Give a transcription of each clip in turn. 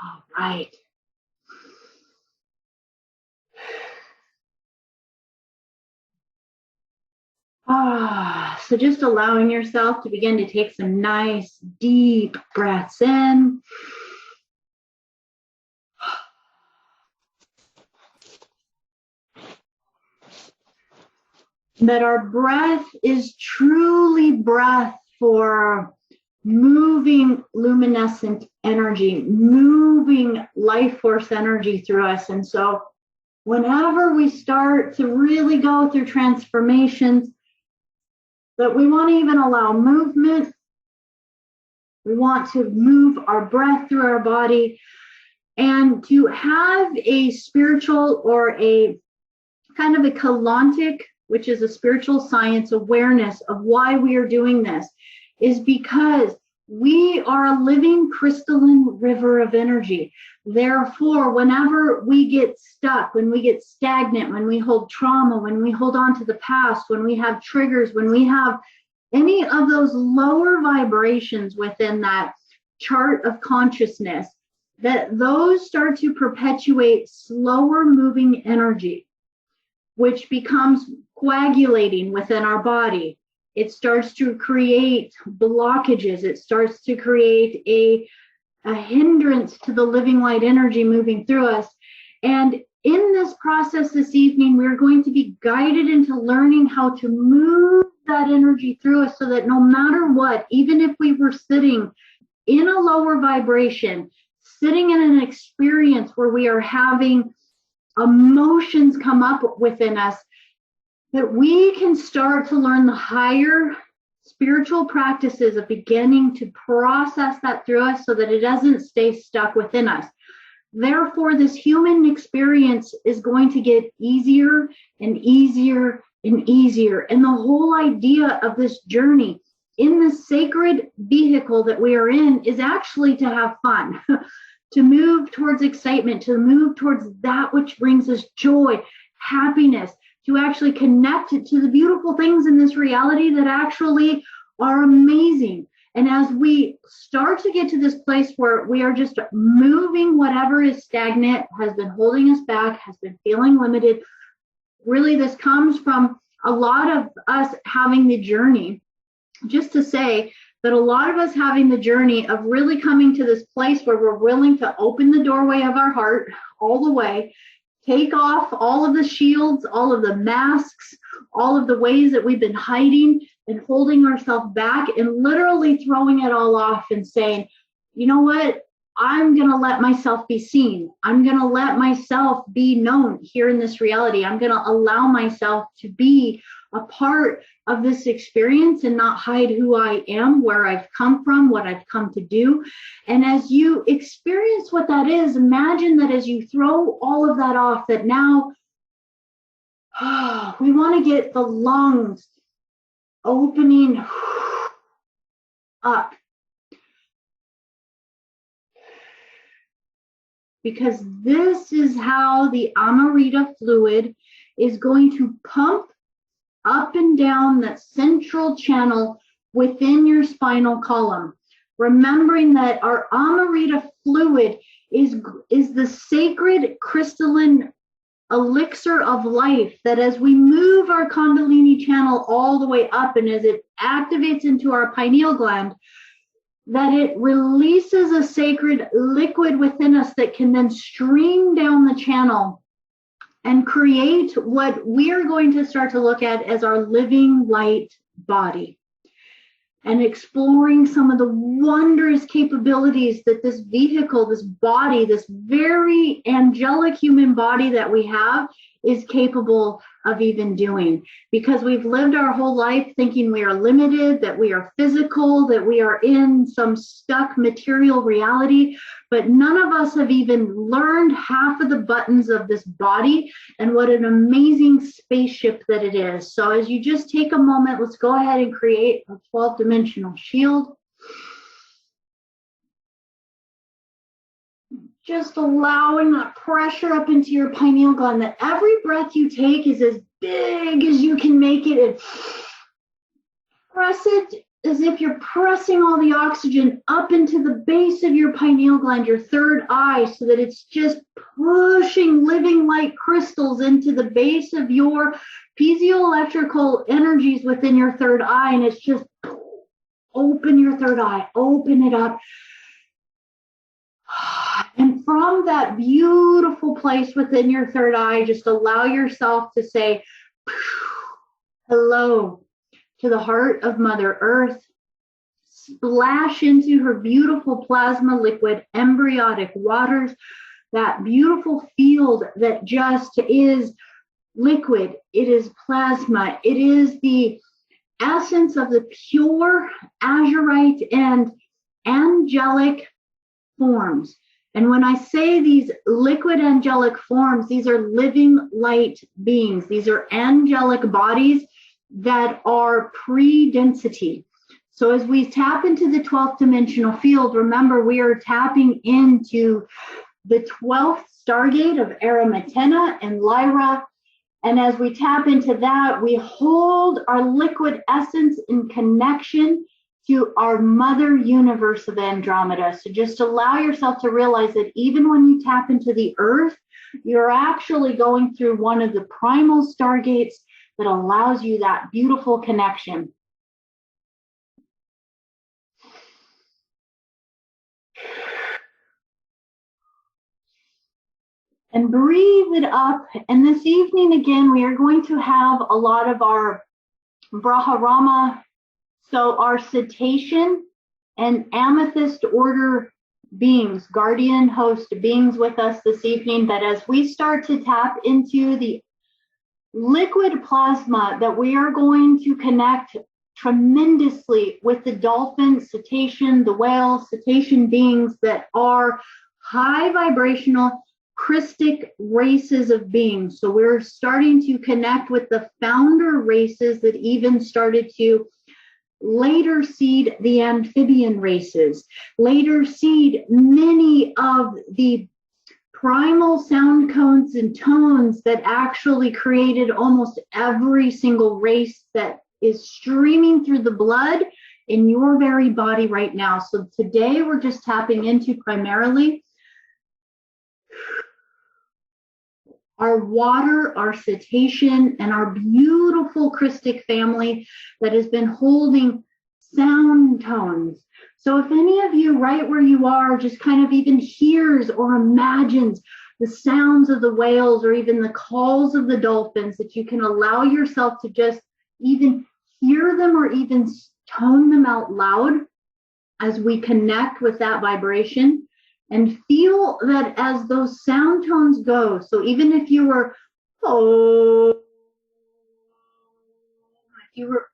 All right. So just allowing yourself to begin to take some nice, deep breaths in. That our breath is truly breath for moving luminescent energy, moving life force energy through us. And so whenever we start to really go through transformations, that we want to even allow movement, we want to move our breath through our body, and to have a spiritual or a kind of a kalantic, which is a spiritual science awareness of why we are doing this, is because we are a living crystalline river of energy. Therefore, whenever we get stuck, when we get stagnant, when we hold trauma, when we hold on to the past, when we have triggers, when we have any of those lower vibrations within that chart of consciousness, that those start to perpetuate slower moving energy, which becomes coagulating within our body. It starts to create blockages. It starts to create a hindrance to the living light energy moving through us. And in this process this evening, we're going to be guided into learning how to move that energy through us so that no matter what, even if we were sitting in a lower vibration, sitting in an experience where we are having emotions come up within us, that we can start to learn the higher spiritual practices of beginning to process that through us so that it doesn't stay stuck within us. Therefore, this human experience is going to get easier and easier and easier. And the whole idea of this journey in the sacred vehicle that we are in is actually to have fun, to move towards excitement, to move towards that which brings us joy, happiness, to actually connect it to the beautiful things in this reality that actually are amazing. And as we start to get to this place where we are just moving whatever is stagnant, has been holding us back, has been feeling limited, really this comes from a lot of us having the journey, just to say that a lot of us having the journey of really coming to this place where we're willing to open the doorway of our heart all the way, take off all of the shields, all of the masks, all of the ways that we've been hiding and holding ourselves back, and literally throwing it all off and saying, you know what? I'm going to let myself be seen. I'm going to let myself be known here in this reality. I'm going to allow myself to be a part of this experience and not hide who I am, where I've come from, what I've come to do. And as you experience what that is, imagine that as you throw all of that off, that now we want to get the lungs opening up. Because this is how the Amrita fluid is going to pump up and down that central channel within your spinal column. Remembering that our Amrita fluid is the sacred crystalline elixir of life, that as we move our Kundalini channel all the way up and as it activates into our pineal gland, that it releases a sacred liquid within us that can then stream down the channel and create what we're going to start to look at as our living light body, and exploring some of the wondrous capabilities that this vehicle, this body, this very angelic human body that we have is capable of even doing. Because we've lived our whole life thinking we are limited, that we are physical, that we are in some stuck material reality, but none of us have even learned half of the buttons of this body and what an amazing spaceship that it is. So as you just take a moment, let's go ahead and create a 12-dimensional shield. Just allowing that pressure up into your pineal gland, that every breath you take is as big as you can make it, and press it as if you're pressing all the oxygen up into the base of your pineal gland, your third eye, so that it's just pushing living light crystals into the base of your piezoelectrical energies within your third eye. And it's just open your third eye, open it up. And from that beautiful place within your third eye, just allow yourself to say hello to the heart of Mother Earth. Splash into her beautiful plasma liquid embryonic waters, that beautiful field that just is liquid. It is plasma. It is the essence of the pure azurite and angelic forms. And when I say these liquid angelic forms, these are living light beings. These are angelic bodies that are pre-density. So as we tap into the 12th dimensional field, remember we are tapping into the 12th stargate of Aramatena and Lyra. And as we tap into that, we hold our liquid essence in connection to our mother universe of Andromeda. So just allow yourself to realize that even when you tap into the earth, you're actually going through one of the primal stargates that allows you that beautiful connection. And breathe it up. And this evening, again, we are going to have a lot of our Braharama, so our cetacean and amethyst order beings, guardian host beings with us this evening, that as we start to tap into the liquid plasma, that we are going to connect tremendously with the dolphin, cetacean, the whale, cetacean beings that are high vibrational Christic races of beings. So we're starting to connect with the founder races that even started to later seed the amphibian races, later seed many of the primal sound codes and tones that actually created almost every single race that is streaming through the blood in your very body right now. So today we're just tapping into primarily our water, our cetacean, and our beautiful Christic family that has been holding sound tones. So if any of you right where you are just kind of even hears or imagines the sounds of the whales or even the calls of the dolphins, that you can allow yourself to just even hear them or even tone them out loud as we connect with that vibration. And feel that as those sound tones go, so even if you were, oh, if you were,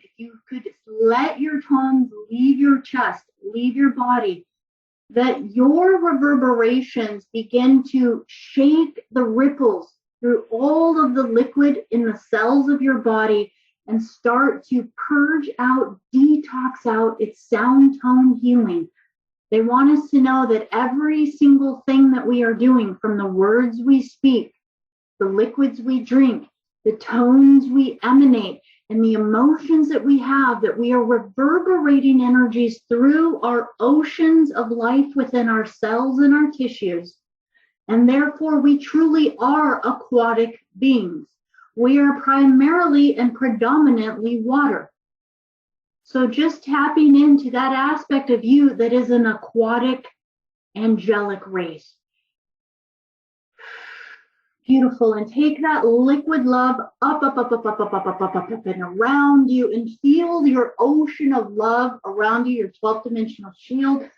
if you could let your tones leave your chest, leave your body, that your reverberations begin to shake the ripples through all of the liquid in the cells of your body and start to purge out, detox out its sound tone healing. They want us to know that every single thing that we are doing, from the words we speak, the liquids we drink, the tones we emanate, and the emotions that we have, that we are reverberating energies through our oceans of life within our cells and our tissues. And therefore, we truly are aquatic beings. We are primarily and predominantly water. So just tapping into that aspect of you that is an aquatic, angelic race. Beautiful. And take that liquid love up, and around you, and feel your ocean of love around you, your 12th dimensional shield,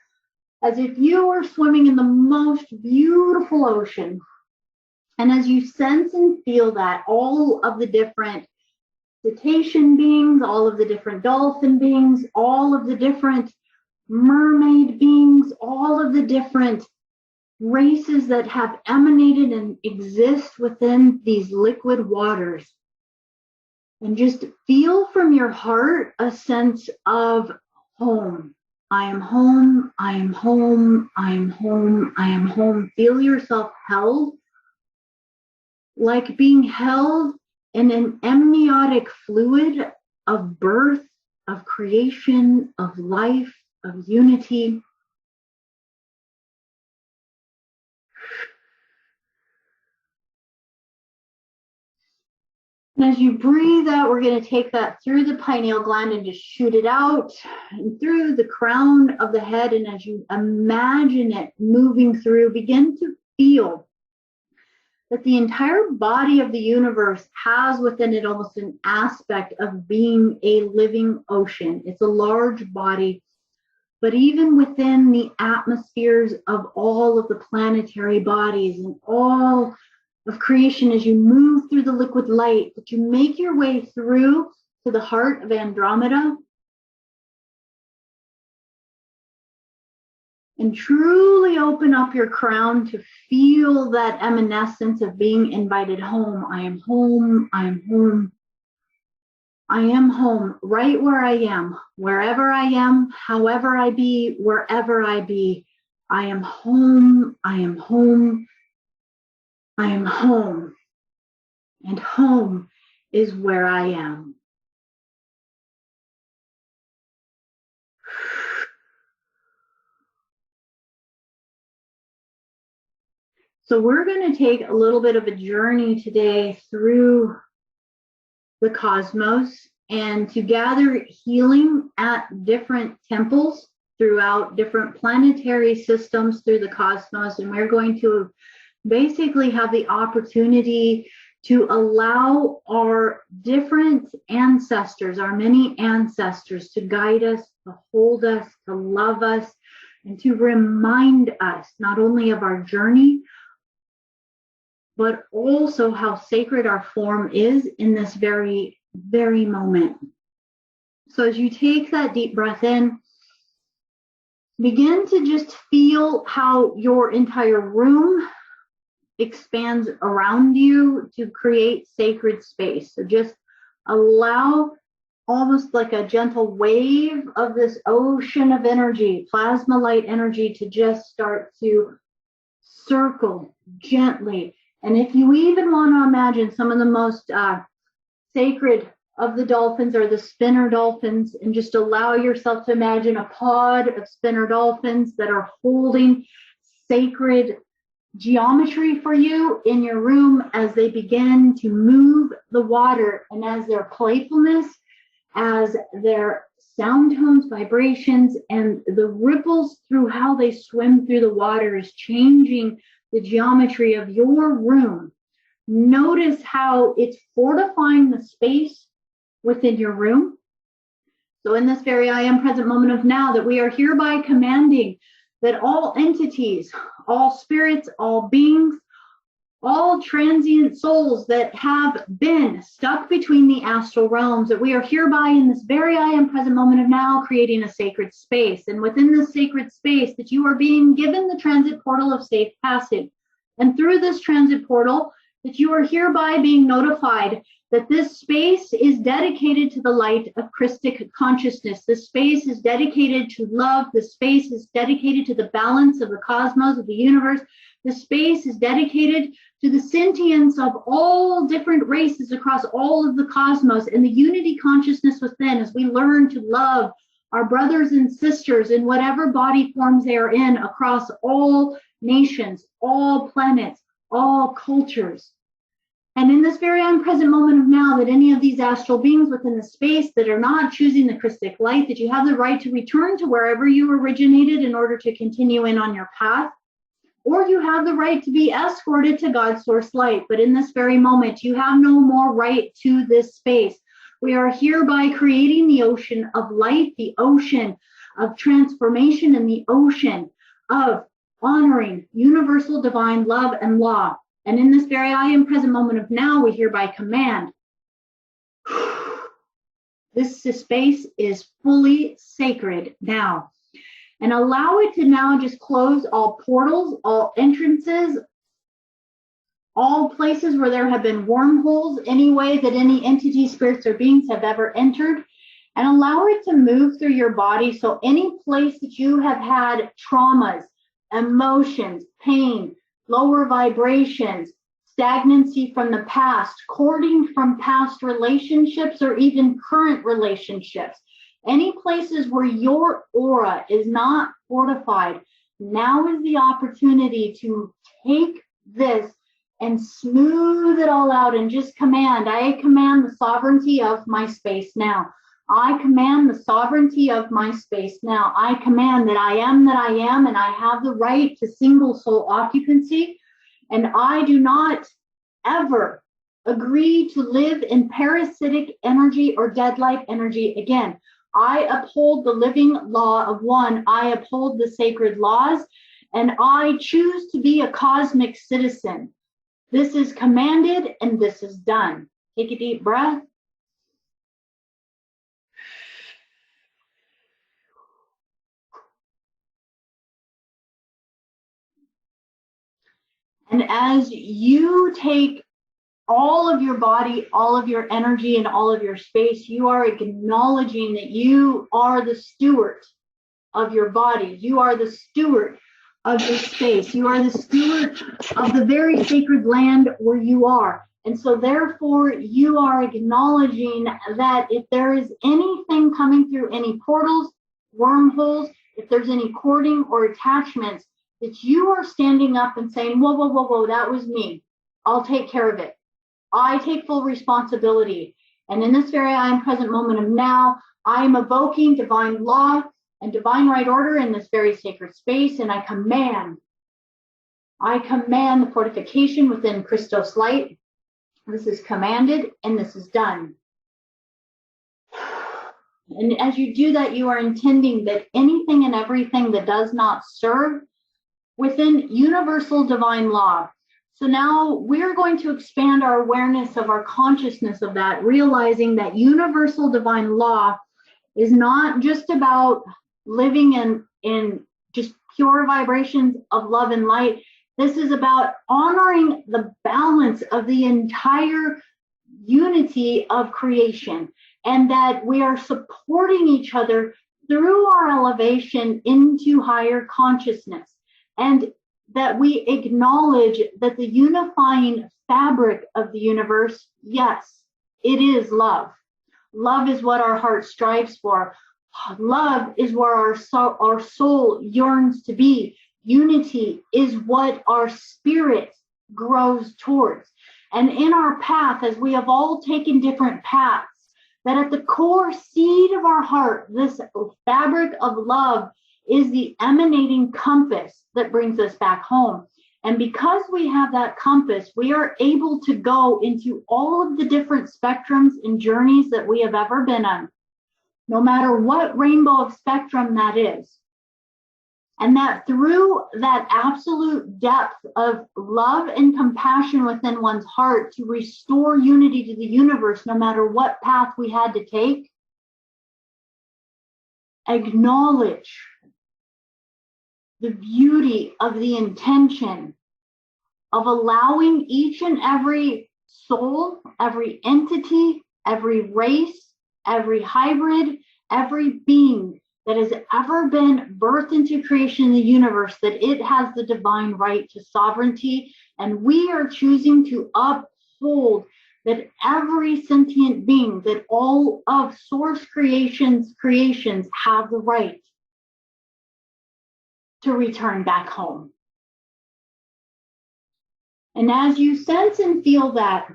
as if you were swimming in the most beautiful ocean. And as you sense and feel that, all of the different cetacean beings, all of the different dolphin beings, all of the different mermaid beings, all of the different races that have emanated and exist within these liquid waters. And just feel from your heart a sense of home. I am home, I am home, I am home, I am home. Feel yourself held, like being held in an amniotic fluid of birth of creation, of life, of unity. And as you breathe out, we're going to take that through the pineal gland and just shoot it out and through the crown of the head. And as you imagine it moving through, begin to feel that the entire body of the universe has within it almost an aspect of being a living ocean. It's a large body, but even within the atmospheres of all of the planetary bodies and all of creation, as you move through the liquid light, that you make your way through to the heart of Andromeda and truly open up your crown to feel that evanescence of being invited home. I am home. I am home. I am home right where I am, wherever I am, however I be, wherever I be. I am home. I am home. I am home. And home is where I am. So we're going to take a little bit of a journey today through the cosmos and to gather healing at different temples throughout different planetary systems through the cosmos. And we're going to basically have the opportunity to allow our different ancestors, our many ancestors, to guide us, to hold us, to love us, and to remind us not only of our journey, but also how sacred our form is in this very, very moment. So as you take that deep breath in, begin to just feel how your entire room expands around you to create sacred space. So just allow almost like a gentle wave of this ocean of energy, plasma light energy, to just start to circle gently. And if you even want to imagine some of the most sacred of the dolphins are the spinner dolphins, and just allow yourself to imagine a pod of spinner dolphins that are holding sacred geometry for you in your room as they begin to move the water, and as their playfulness, as their sound tones, vibrations, and the ripples through how they swim through the water is changing the geometry of your room. Notice how it's fortifying the space within your room. So in this very I am present moment of now, that we are hereby commanding that all entities, all spirits, all beings, all transient souls that have been stuck between the astral realms, that we are hereby in this very I am present moment of now creating a sacred space. And within this sacred space, that you are being given the transit portal of safe passage. And through this transit portal, that you are hereby being notified that this space is dedicated to the light of Christic consciousness. This space is dedicated to love. This space is dedicated to the balance of the cosmos, of the universe. This space is dedicated to the sentience of all different races across all of the cosmos, and the unity consciousness within, as we learn to love our brothers and sisters in whatever body forms they are in across all nations, all planets, all cultures. And in this very present moment of now, that any of these astral beings within the space that are not choosing the Christic light, that you have the right to return to wherever you originated in order to continue in on your path, or you have the right to be escorted to God's source light. But in this very moment, you have no more right to this space. We are hereby creating the ocean of light, the ocean of transformation, and the ocean of honoring universal divine love and law. And in this very I am present moment of now, we hereby command, this space is fully sacred now. And allow it to now just close all portals, all entrances, all places where there have been wormholes, any way that any entity, spirits, or beings have ever entered. And allow it to move through your body. So any place that you have had traumas, emotions, pain, lower vibrations, stagnancy from the past, courting from past relationships, or even current relationships, Any places where your aura is not fortified, now is the opportunity to take this and smooth it all out and just command. I command the sovereignty of my space now. I command the sovereignty of my space now. I command that I am, and I have the right to single soul occupancy. And I do not ever agree to live in parasitic energy or dead life energy again. I uphold the living law of one. I uphold the sacred laws, and I choose to be a cosmic citizen. This is commanded and this is done. Take a deep breath. And as you take all of your body, all of your energy, and all of your space, you are acknowledging that you are the steward of your body. You are the steward of your space. You are the steward of the very sacred land where you are. And so therefore, you are acknowledging that if there is anything coming through any portals, wormholes, if there's any cording or attachments, that you are standing up and saying, whoa, whoa, whoa, whoa, that was me. I'll take care of it. I take full responsibility. And in this very I am present moment of now, I am evoking divine law and divine right order in this very sacred space. And I command the fortification within Christos light. This is commanded and this is done. And as you do that, you are intending that anything and everything that does not serve within universal divine law. So now we're going to expand our awareness of our consciousness of that, realizing that universal divine law is not just about living in just pure vibrations of love and light. This is about honoring the balance of the entire unity of creation, and that we are supporting each other through our elevation into higher consciousness. And that we acknowledge that the unifying fabric of the universe, yes, it is love. Love is what our heart strives for. Love is where our soul yearns to be. Unity is what our spirit grows towards. And in our path, as we have all taken different paths, that at the core seed of our heart, this fabric of love is the emanating compass that brings us back home. And because we have that compass, we are able to go into all of the different spectrums and journeys that we have ever been on, no matter what rainbow of spectrum that is. And that through that absolute depth of love and compassion within one's heart to restore unity to the universe, no matter what path we had to take, acknowledge the beauty of the intention of allowing each and every soul, every entity, every race, every hybrid, every being that has ever been birthed into creation in the universe, that it has the divine right to sovereignty. And we are choosing to uphold that every sentient being, that all of source creations have the right to return back home. And as you sense and feel that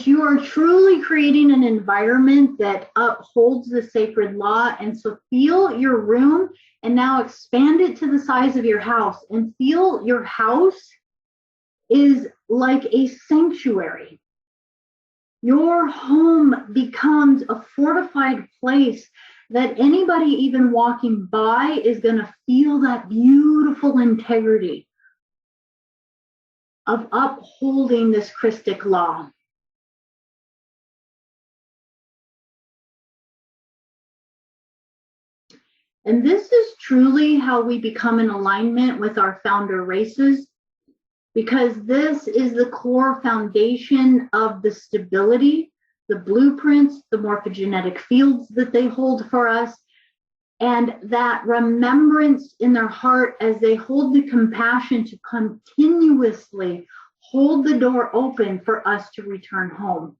you are truly creating an environment that upholds the sacred law, and so feel your room and now expand it to the size of your house, and feel your house is like a sanctuary. Your home becomes a fortified place that anybody even walking by is going to feel that beautiful integrity of upholding this Christic law. And this is truly how we become in alignment with our founder races, because this is the core foundation of the stability, the blueprints, the morphogenetic fields that they hold for us, and that remembrance in their heart as they hold the compassion to continuously hold the door open for us to return home.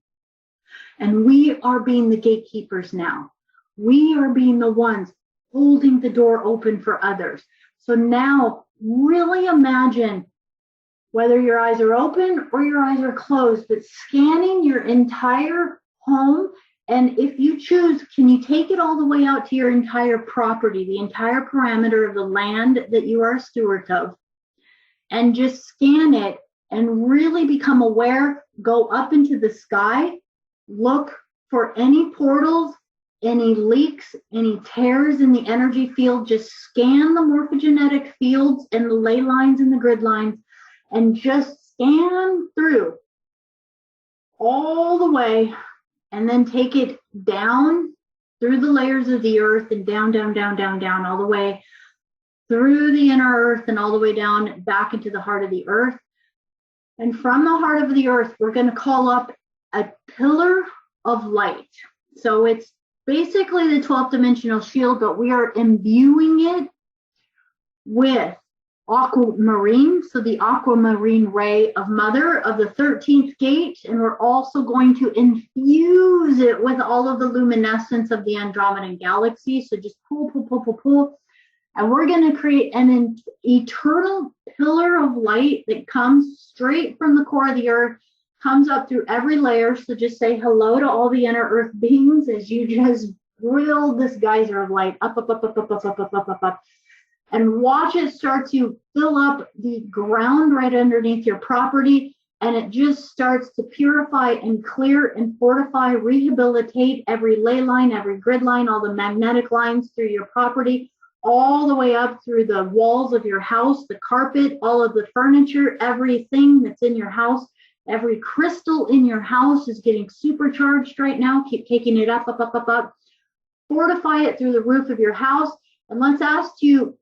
And we are being the gatekeepers now. we are being the ones holding the door open for others. So now really imagine, whether your eyes are open or your eyes are closed, but scanning your entire home. And if you choose, can you take it all the way out to your entire property, the entire parameter of the land that you are a steward of, and just scan it and really become aware, go up into the sky, look for any portals, any leaks, any tears in the energy field. Just scan the morphogenetic fields and the ley lines and the grid lines, and just scan through all the way, and then take it down through the layers of the earth and down, down, down, down, down, all the way through the inner earth and all the way down back into the heart of the earth. And from the heart of the earth, we're going to call up a pillar of light. So it's basically the 12th dimensional shield, but we are imbuing it with aquamarine, so the aquamarine ray of mother of the 13th gate, and we're also going to infuse it with all of the luminescence of the Andromedan galaxy. So just pull, pull, pull, pull, pull, and we're going to create an eternal pillar of light that comes straight from the core of the earth, comes up through every layer. So just say hello to all the inner earth beings as you just drill this geyser of light up, up, up, up, up, up, up, up, up, up, up. And watch it start to fill up the ground right underneath your property. And it just starts to purify and clear and fortify, rehabilitate every ley line, every grid line, all the magnetic lines through your property, all the way up through the walls of your house, the carpet, all of the furniture, everything that's in your house. Every crystal in your house is getting supercharged right now. Keep taking it up, up, up, up, up. Fortify it through the roof of your house. And let's ask you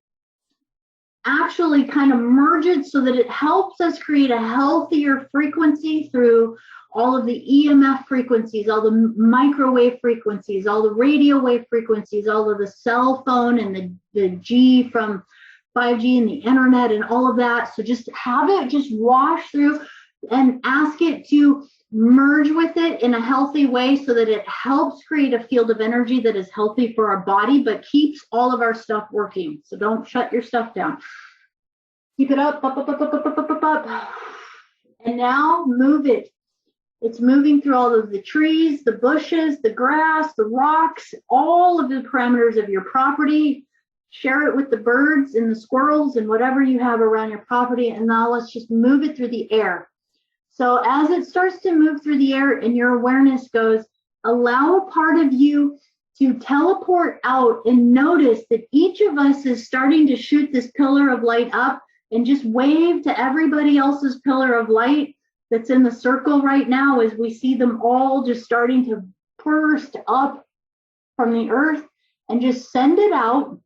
actually kind of merge it so that it helps us create a healthier frequency through all of the EMF frequencies, all the microwave frequencies, all the radio wave frequencies, all of the cell phone and the G from 5G and the internet and all of that. So just have it just wash through and ask it to merge with it in a healthy way so that it helps create a field of energy that is healthy for our body, but keeps all of our stuff working. So don't shut your stuff down. Keep it up, up, up, up, up, up, up, up, up, up. And now move it. It's moving through all of the trees, the bushes, the grass, the rocks, all of the parameters of your property. Share it with the birds and the squirrels and whatever you have around your property. And now let's just move it through the air. So as it starts to move through the air and your awareness goes, allow a part of you to teleport out and notice that each of us is starting to shoot this pillar of light up, and just wave to everybody else's pillar of light that's in the circle right now as we see them all just starting to burst up from the earth, and just send it out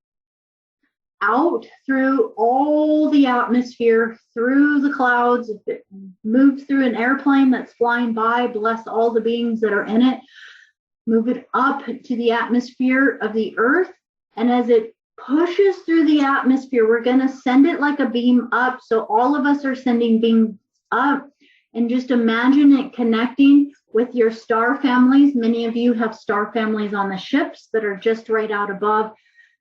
through all the atmosphere, through the clouds. If it moves through an airplane that's flying by, bless all the beings that are in it. Move it up to the atmosphere of the earth. And as it pushes through the atmosphere, we're going to send it like a beam up. So all of us are sending beams up. And just imagine it connecting with your star families. Many of you have star families on the ships that are just right out above.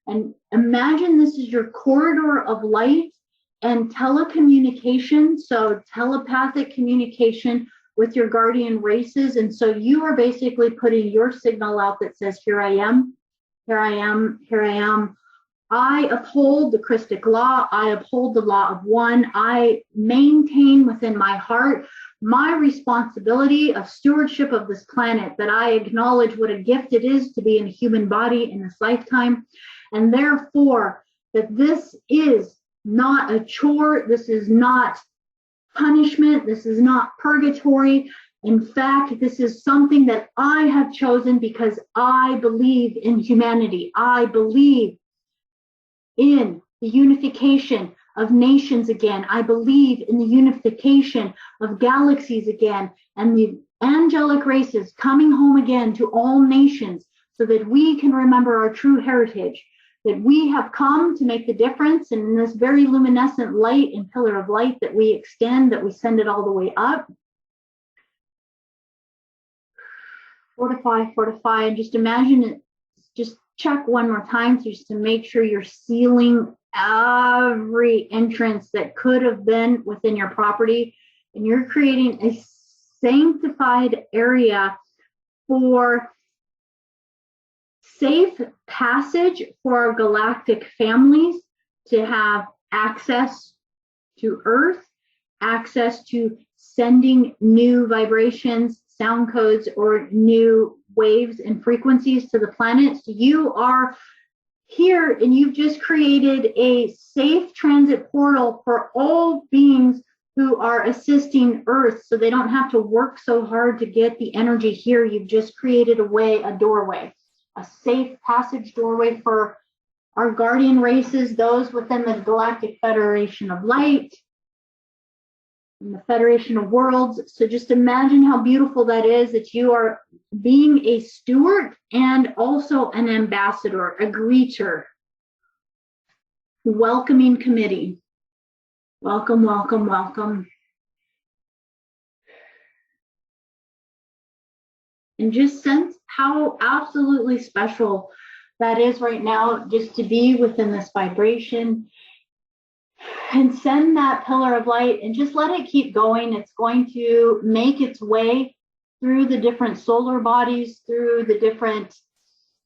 And imagine this is your corridor of light and telecommunication, so telepathic communication with your guardian races. And so you are basically putting your signal out that says, here I am, here I am, here I am. I uphold the Christic law. I uphold the law of one. I maintain within my heart my responsibility of stewardship of this planet, that I acknowledge what a gift it is to be in a human body in this lifetime. And therefore, that this is not a chore. This is not punishment. This is not purgatory. In fact, this is something that I have chosen because I believe in humanity. I believe in the unification of nations again. I believe in the unification of galaxies again, and the angelic races coming home again to all nations, so that we can remember our true heritage, that we have come to make the difference. And in this very luminescent light and pillar of light that we extend, that we send it all the way up. Fortify, fortify, and just imagine it just check one more time just to make sure you're sealing every entrance that could have been within your property, and you're creating a sanctified area for safe passage for our galactic families to have access to Earth, access to sending new vibrations, sound codes, or new waves and frequencies to the planet. So you are here and you've just created a safe transit portal for all beings who are assisting Earth, so they don't have to work so hard to get the energy here. You've just created a doorway, a safe passage doorway for our guardian races, those within the Galactic Federation of Light and the Federation of Worlds. So just imagine how beautiful that is, that you are being a steward and also an ambassador, a greeter, welcoming committee. Welcome, welcome, welcome. And just sense how absolutely special that is right now, just to be within this vibration. And send that pillar of light and just let it keep going. It's going to make its way through the different solar bodies, through the different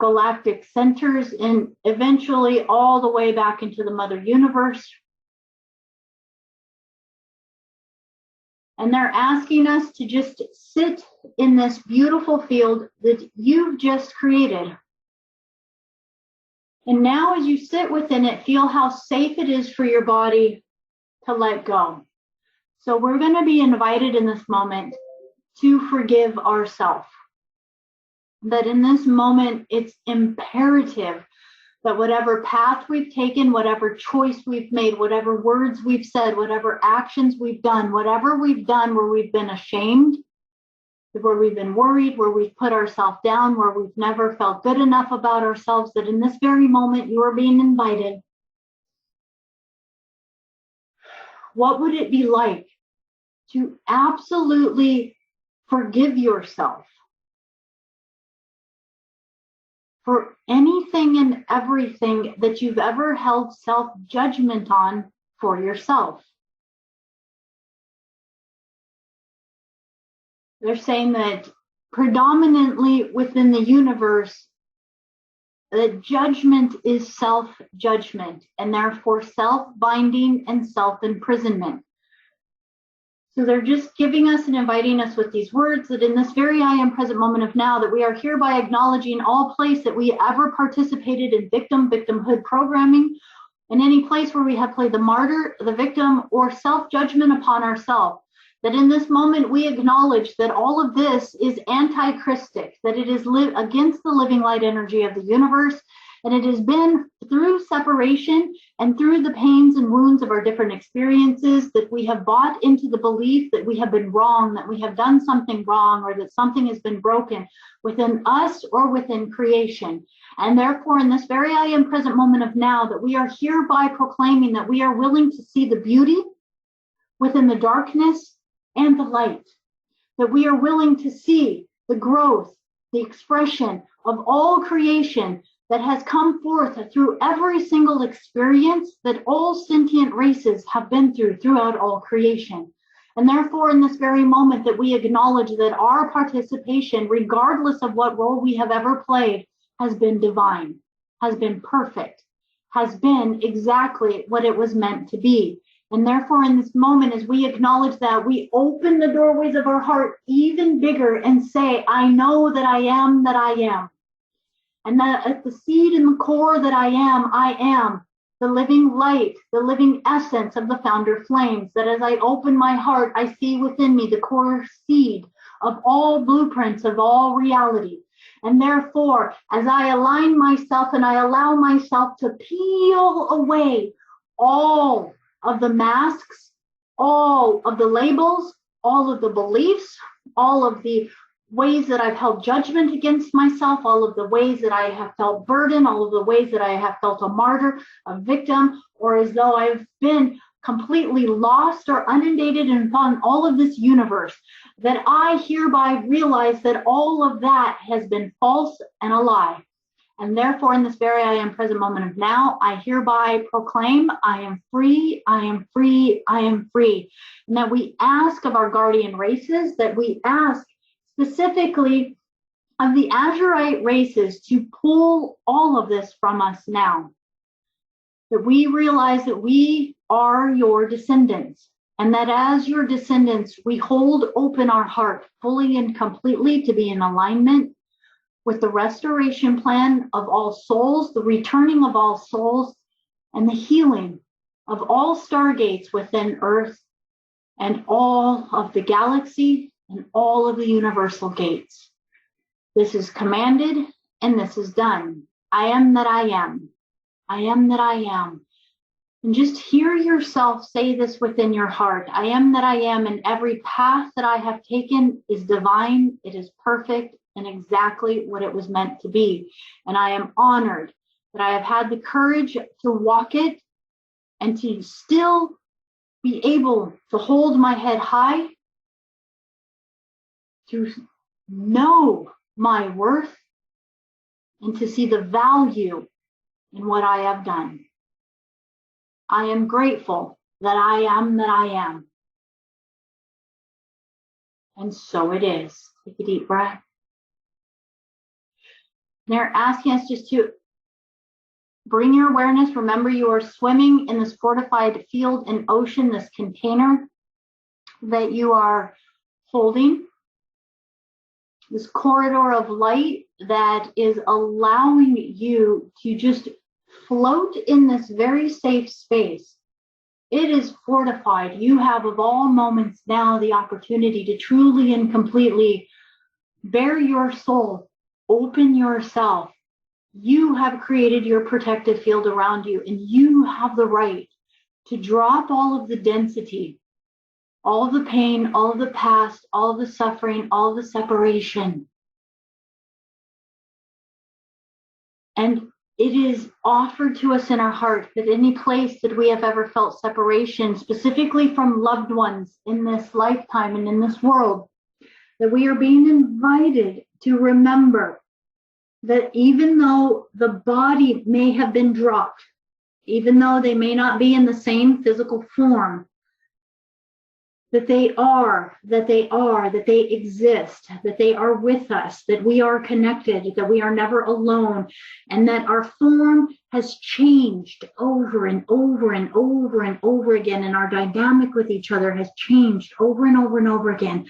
galactic centers, and eventually all the way back into the Mother Universe. And they're asking us to just sit in this beautiful field that you've just created. And now as you sit within it, feel how safe it is for your body to let go. So we're going to be invited in this moment to forgive ourselves. That in this moment, it's imperative that whatever path we've taken, whatever choice we've made, whatever words we've said, whatever actions we've done, whatever we've done where we've been ashamed, where we've been worried, where we've put ourselves down, where we've never felt good enough about ourselves, that in this very moment you are being invited. What would it be like to absolutely forgive yourself for anything and everything that you've ever held self-judgment on for yourself? They're saying that predominantly within the universe, that judgment is self-judgment, and therefore self-binding and self-imprisonment. So they're just giving us and inviting us with these words that in this very I am present moment of now, that we are hereby acknowledging all place that we ever participated in victimhood programming, in any place where we have played the martyr, the victim, or self-judgment upon ourselves. That in this moment we acknowledge that all of this is anti-Christic, that it is against the living light energy of the universe, and it has been through separation and through the pains and wounds of our different experiences that we have bought into the belief that we have been wrong, that we have done something wrong, or that something has been broken within us or within creation. And therefore, in this very I am present moment of now, that we are hereby proclaiming that we are willing to see the beauty within the darkness and the light, that we are willing to see the growth, the expression of all creation that has come forth through every single experience that all sentient races have been through throughout all creation. And therefore, in this very moment, that we acknowledge that our participation, regardless of what role we have ever played, has been divine, has been perfect, has been exactly what it was meant to be. And therefore, in this moment, as we acknowledge that, we open the doorways of our heart even bigger and say, I know that I am that I am. And that at the seed and the core that I am the living light, the living essence of the founder flames. That as I open my heart, I see within me the core seed of all blueprints of all reality. And therefore, as I align myself and I allow myself to peel away all of the masks, all of the labels, all of the beliefs, all of the ways that I've held judgment against myself, all of the ways that I have felt burden, all of the ways that I have felt a martyr, a victim, or as though I've been completely lost or inundated upon all of this universe, that I hereby realize that all of that has been false and a lie. And therefore, in this very I am present moment of now, I hereby proclaim, I am free, I am free, I am free. And that we ask of our guardian races, that we ask specifically of the Azurite races to pull all of this from us now. That we realize that we are your descendants. And that as your descendants, we hold open our heart fully and completely to be in alignment with the restoration plan of all souls, the returning of all souls, and the healing of all stargates within Earth and all of the galaxy and all of the universal gates. This is commanded and this is done. I am that I am. I am that I am. And just hear yourself say this within your heart. I am that I am, and every path that I have taken is divine, it is perfect, and exactly what it was meant to be. And I am honored that I have had the courage to walk it and to still be able to hold my head high, to know my worth, and to see the value in what I have done. I am grateful that I am that I am. And so it is. Take a deep breath. They're asking us just to bring your awareness. Remember, you are swimming in this fortified field and ocean, this container that you are holding, this corridor of light that is allowing you to just float in this very safe space. It is fortified. You have, of all moments now, the opportunity to truly and completely bare your soul, open yourself. You have created your protective field around you, and you have the right to drop all of the density, all of the pain, all of the past, all of the suffering, all of the separation. And it is offered to us in our heart that any place that we have ever felt separation, specifically from loved ones in this lifetime and in this world, that we are being invited to remember that even though the body may have been dropped, even though they may not be in the same physical form, that they exist, that they are with us, that we are connected, that we are never alone, and that our form has changed over and over and over and over again, and our dynamic with each other has changed over and over and over again.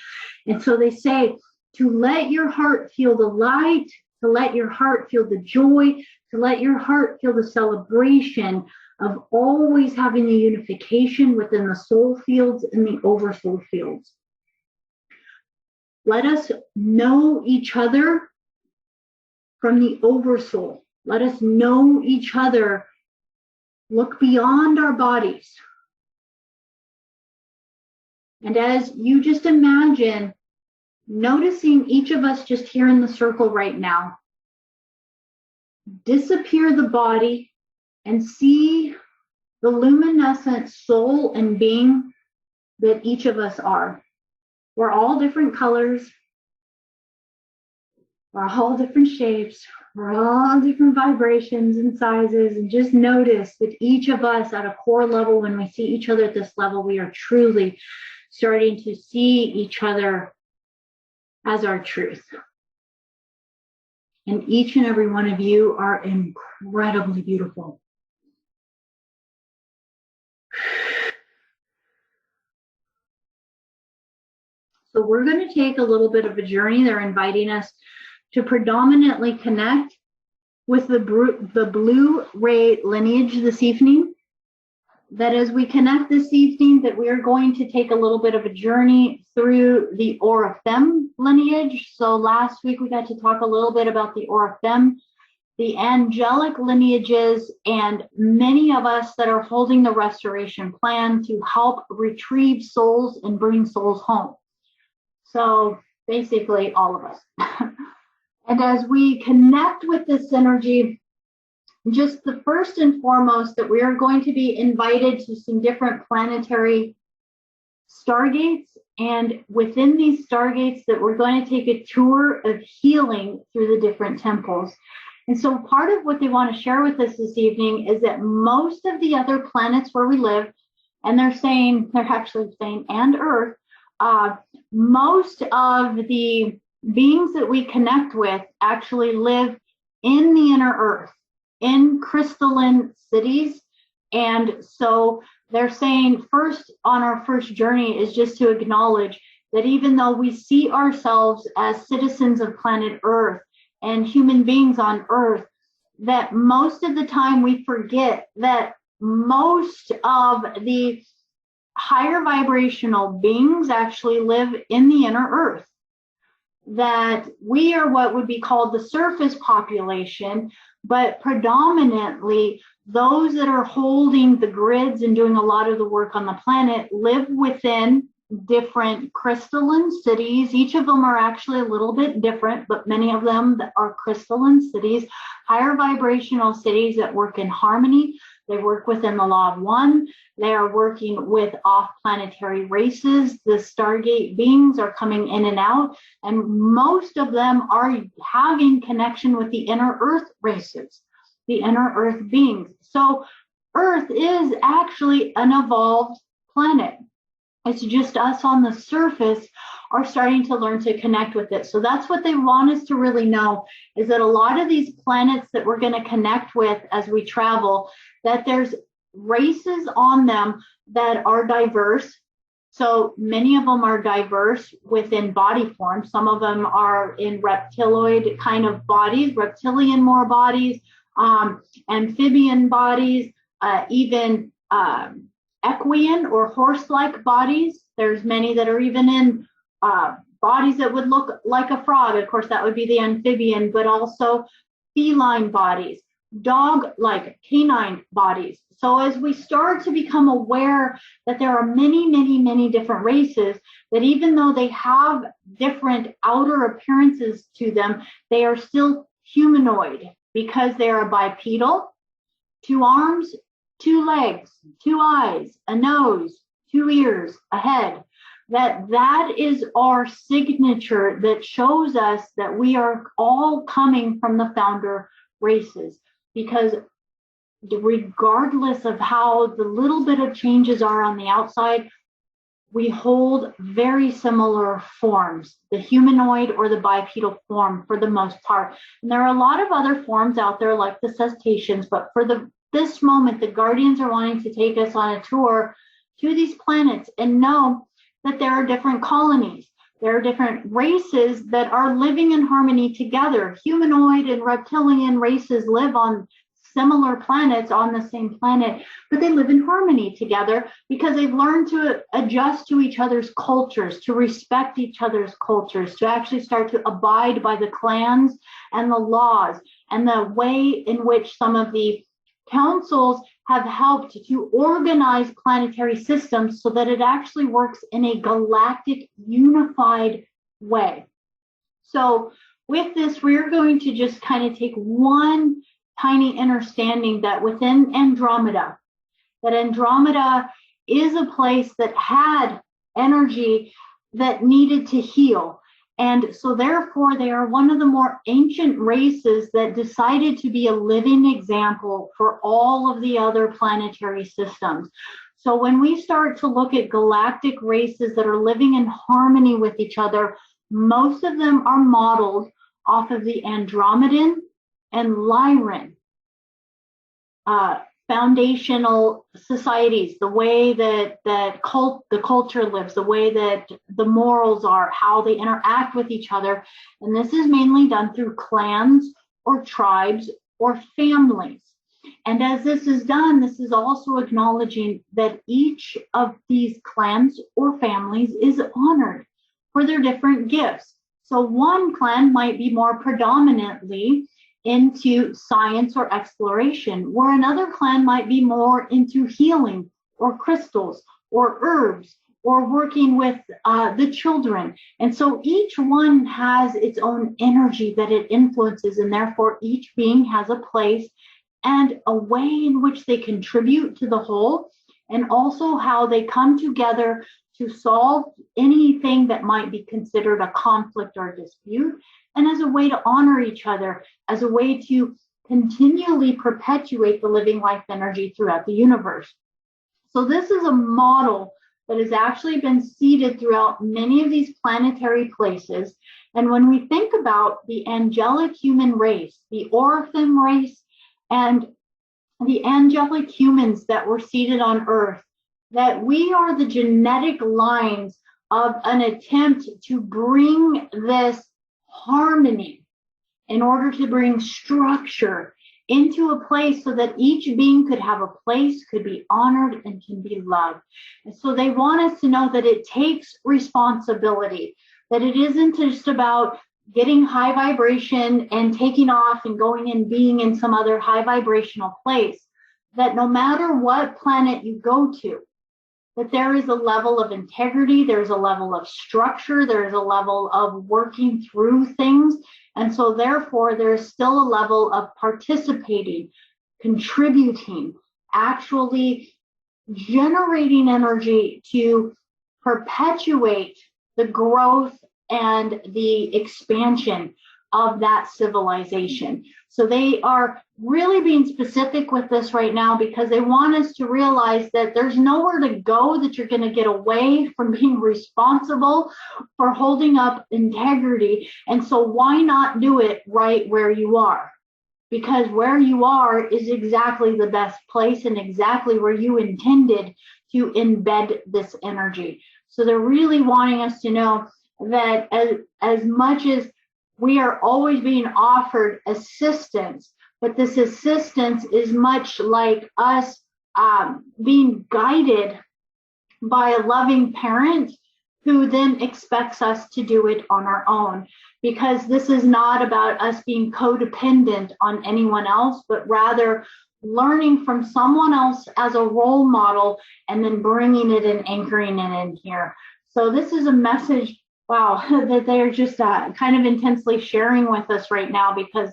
And so they say to let your heart feel the light, to let your heart feel the joy, to let your heart feel the celebration of always having the unification within the soul fields and the oversoul fields. Let us know each other from the oversoul. Let us know each other, look beyond our bodies. And as you just imagine, noticing each of us just here in the circle right now, disappear the body and see the luminescent soul and being that each of us are. We're all different colors. We're all different shapes. We're all different vibrations and sizes. And just notice that each of us at a core level, when we see each other at this level, we are truly starting to see each other as our truth. And each and every one of you are incredibly beautiful. So we're going to take a little bit of a journey. They're inviting us to predominantly connect with the blue ray lineage this evening. That as we connect this evening, that we are going to take a little bit of a journey through the Oraphim lineage. So last week we got to talk a little bit about the Oraphim, the angelic lineages, and many of us that are holding the restoration plan to help retrieve souls and bring souls home. So basically all of us. And as we connect with this energy, just the first and foremost that we are going to be invited to some different planetary stargates. And within these stargates that we're going to take a tour of healing through the different temples. And so part of what they want to share with us this evening is that most of the other planets where we live, and they're actually saying, and Earth, most of the beings that we connect with actually live in the inner Earth, in crystalline cities. And so they're saying first on our first journey is just to acknowledge that even though we see ourselves as citizens of planet Earth and human beings on Earth, that most of the time we forget that most of the higher vibrational beings actually live in the inner Earth. That we are what would be called the surface population, but predominantly those that are holding the grids and doing a lot of the work on the planet live within different crystalline cities. Each of them are actually a little bit different, but many of them are crystalline cities, higher vibrational cities that work in harmony. They work within the law of one. They are working with off-planetary races. The Stargate beings are coming in and out, and most of them are having connection with the inner Earth races, the inner Earth beings. So Earth is actually an evolved planet. It's just us on the surface are starting to learn to connect with it. So that's what they want us to really know, is that a lot of these planets that we're going to connect with as we travel, that there's races on them that are diverse. So many of them are diverse within body form. Some of them are in reptiloid kind of bodies, reptilian more bodies, amphibian bodies, even equine or horse-like bodies. There's many that are even in bodies that would look like a frog. Of course, that would be the amphibian, but also feline bodies, dog-like canine bodies. So as we start to become aware that there are many, many, many different races, that even though they have different outer appearances to them, they are still humanoid because they are bipedal, 2 arms, 2 legs, 2 eyes, a nose, 2 ears, a head. That is our signature that shows us that we are all coming from the founder races, because regardless of how the little bit of changes are on the outside, we hold very similar forms, the humanoid or the bipedal form for the most part. And there are a lot of other forms out there like the cetaceans, but for this moment, the Guardians are wanting to take us on a tour to these planets and know that there are different colonies. There are different races that are living in harmony together. Humanoid and reptilian races live on similar planets on the same planet, but they live in harmony together because they've learned to adjust to each other's cultures, to respect each other's cultures, to actually start to abide by the clans and the laws and the way in which some of the councils have helped to organize planetary systems so that it actually works in a galactic unified way. So with this, we're going to just kind of take one tiny understanding that within Andromeda, that Andromeda is a place that had energy that needed to heal. And so therefore, they are one of the more ancient races that decided to be a living example for all of the other planetary systems. So when we start to look at galactic races that are living in harmony with each other, most of them are modeled off of the Andromedan and Lyran foundational societies, the way that the culture lives, the way that the morals are, how they interact with each other. And this is mainly done through clans or tribes or families. And as this is done, this is also acknowledging that each of these clans or families is honored for their different gifts. So one clan might be more predominantly into science or exploration, where another clan might be more into healing or crystals or herbs or working with the children. And so each one has its own energy that it influences, and therefore each being has a place and a way in which they contribute to the whole, and also how they come together to solve anything that might be considered a conflict or dispute. and as a way to honor each other, as a way to continually perpetuate the living life energy throughout the universe. So this is a model that has actually been seeded throughout many of these planetary places. And when we think about the angelic human race, the Oraphim race, and the angelic humans that were seeded on Earth, that we are the genetic lines of an attempt to bring this harmony in order to bring structure into a place so that each being could have a place, could be honored, and can be loved. And so they want us to know that it takes responsibility, that it isn't just about getting high vibration and taking off and going and being in some other high vibrational place, that no matter what planet you go to, that there is a level of integrity, there's a level of structure, there's a level of working through things. And so therefore, there's still a level of participating, contributing, actually generating energy to perpetuate the growth and the expansion of that civilization. So they are really being specific with this right now because they want us to realize that there's nowhere to go, that you're going to get away from being responsible for holding up integrity. And so why not do it right where you are? Because where you are is exactly the best place and exactly where you intended to embed this energy. So they're really wanting us to know that as much as we are always being offered assistance, but this assistance is much like us being guided by a loving parent who then expects us to do it on our own. Because this is not about us being codependent on anyone else, but rather learning from someone else as a role model and then bringing it and anchoring it in here. So this is a message, wow, that they're just kind of intensely sharing with us right now, because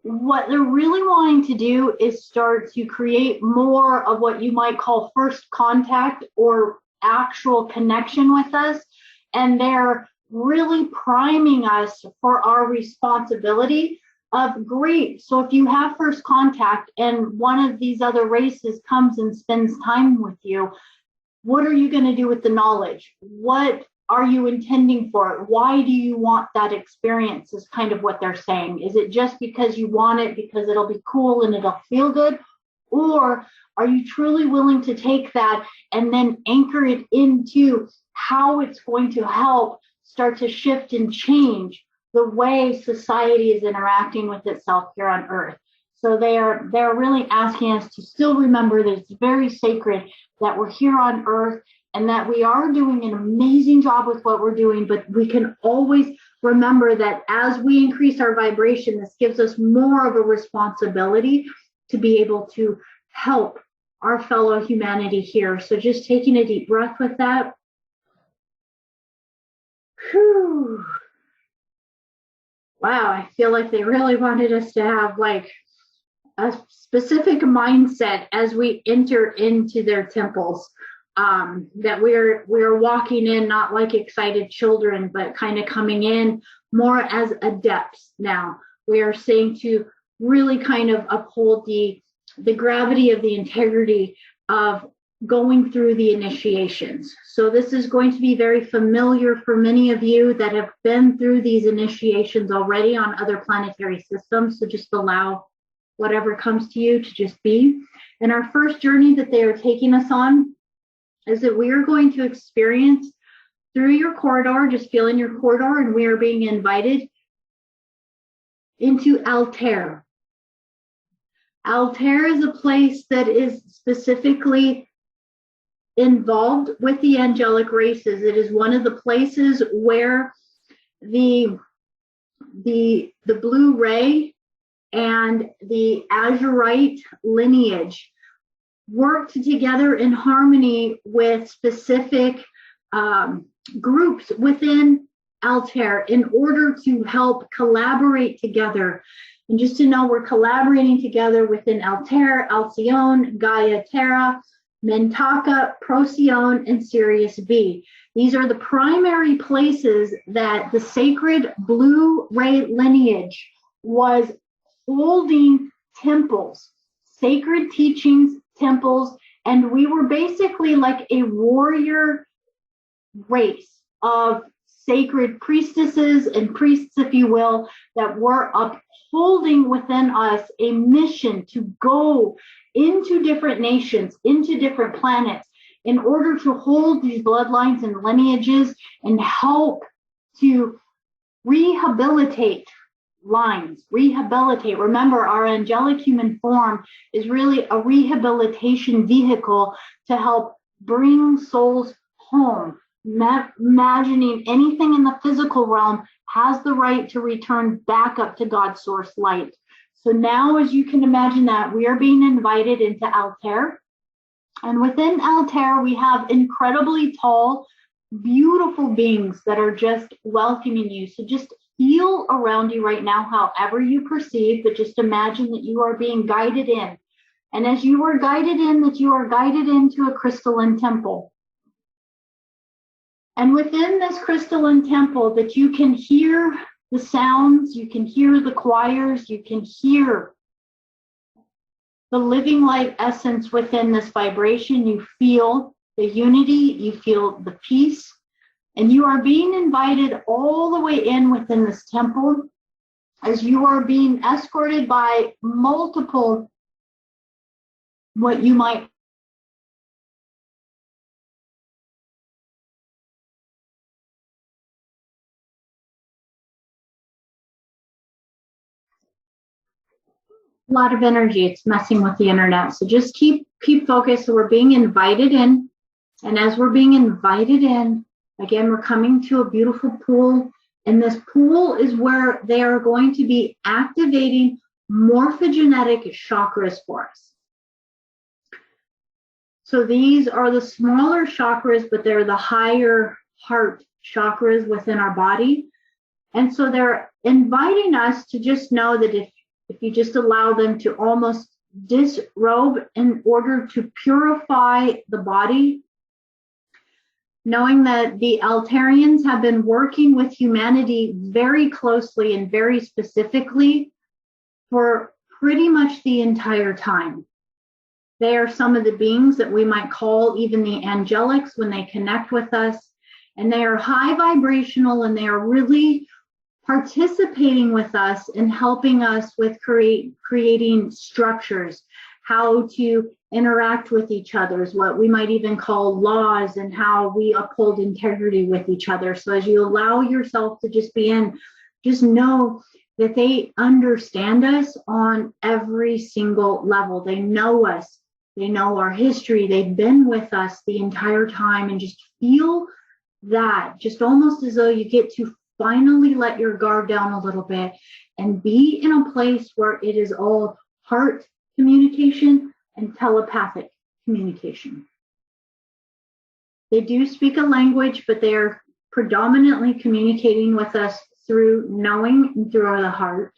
what they're really wanting to do is start to create more of what you might call first contact or actual connection with us. And they're really priming us for our responsibility of, great, so if you have first contact and one of these other races comes and spends time with you, what are you going to do with the knowledge? What are you intending for it? Why do you want that experience is kind of what they're saying. Is it just because you want it because it'll be cool and it'll feel good? Or are you truly willing to take that and then anchor it into how it's going to help start to shift and change the way society is interacting with itself here on Earth? So they're really asking us to still remember that it's very sacred, that we're here on Earth, and that we are doing an amazing job with what we're doing, but we can always remember that as we increase our vibration, this gives us more of a responsibility to be able to help our fellow humanity here. So just taking a deep breath with that. Whew. Wow, I feel like they really wanted us to have like a specific mindset as we enter into their temples. That we're walking in not like excited children, but kind of coming in more as adepts now. We are saying to really kind of uphold the gravity of the integrity of going through the initiations. So this is going to be very familiar for many of you that have been through these initiations already on other planetary systems. So just allow whatever comes to you to just be. And our first journey that they are taking us on is that we are going to experience through your corridor, just feel in your corridor, and we are being invited into Altair. Altair is a place that is specifically involved with the angelic races. It is one of the places where the blue ray and the Azurite lineage worked together in harmony with specific groups within Altair in order to help collaborate together. And just to know, we're collaborating together within Altair, Alcyone, Gaia, Terra, Mintaka, Procyon, and Sirius B. These are the primary places that the sacred blue ray lineage was holding temples, sacred teachings, temples, and we were basically like a warrior race of sacred priestesses and priests, if you will, that were upholding within us a mission to go into different nations, into different planets, in order to hold these bloodlines and lineages and help to rehabilitate lines, rehabilitate. Remember, our angelic human form is really a rehabilitation vehicle to help bring souls home. Imagining anything in the physical realm has the right to return back up to God's source light. So now, as you can imagine that, we are being invited into Altair. And within Altair, we have incredibly tall, beautiful beings that are just welcoming you. So just feel around you right now, however you perceive, but just imagine that you are being guided in. And as you are guided in, that you are guided into a crystalline temple. And within this crystalline temple, that you can hear the sounds, you can hear the choirs, you can hear the living light essence within this vibration. You feel the unity, you feel the peace, and you are being invited all the way in within this temple as you are being escorted by multiple, what you might a lot of energy. It's messing with the internet. So just keep focused. So we're being invited in. And as we're being invited in, again, we're coming to a beautiful pool. And this pool is where they are going to be activating morphogenetic chakras for us. So these are the smaller chakras, but they're the higher heart chakras within our body. And so they're inviting us to just know that if you just allow them to almost disrobe in order to purify the body, knowing that the Altairians have been working with humanity very closely and very specifically for pretty much the entire time. They are some of the beings that we might call even the angelics when they connect with us, and they are high vibrational, and they are really participating with us and helping us with creating structures, how to interact with each other, what we might even call laws, and how we uphold integrity with each other. So as you allow yourself to just be in, just know that they understand us on every single level. They know us. They know our history. They've been with us the entire time, and just feel that, just almost as though you get to finally let your guard down a little bit and be in a place where it is all heart communication and telepathic communication. They do speak a language, but they are predominantly communicating with us through knowing and through the heart.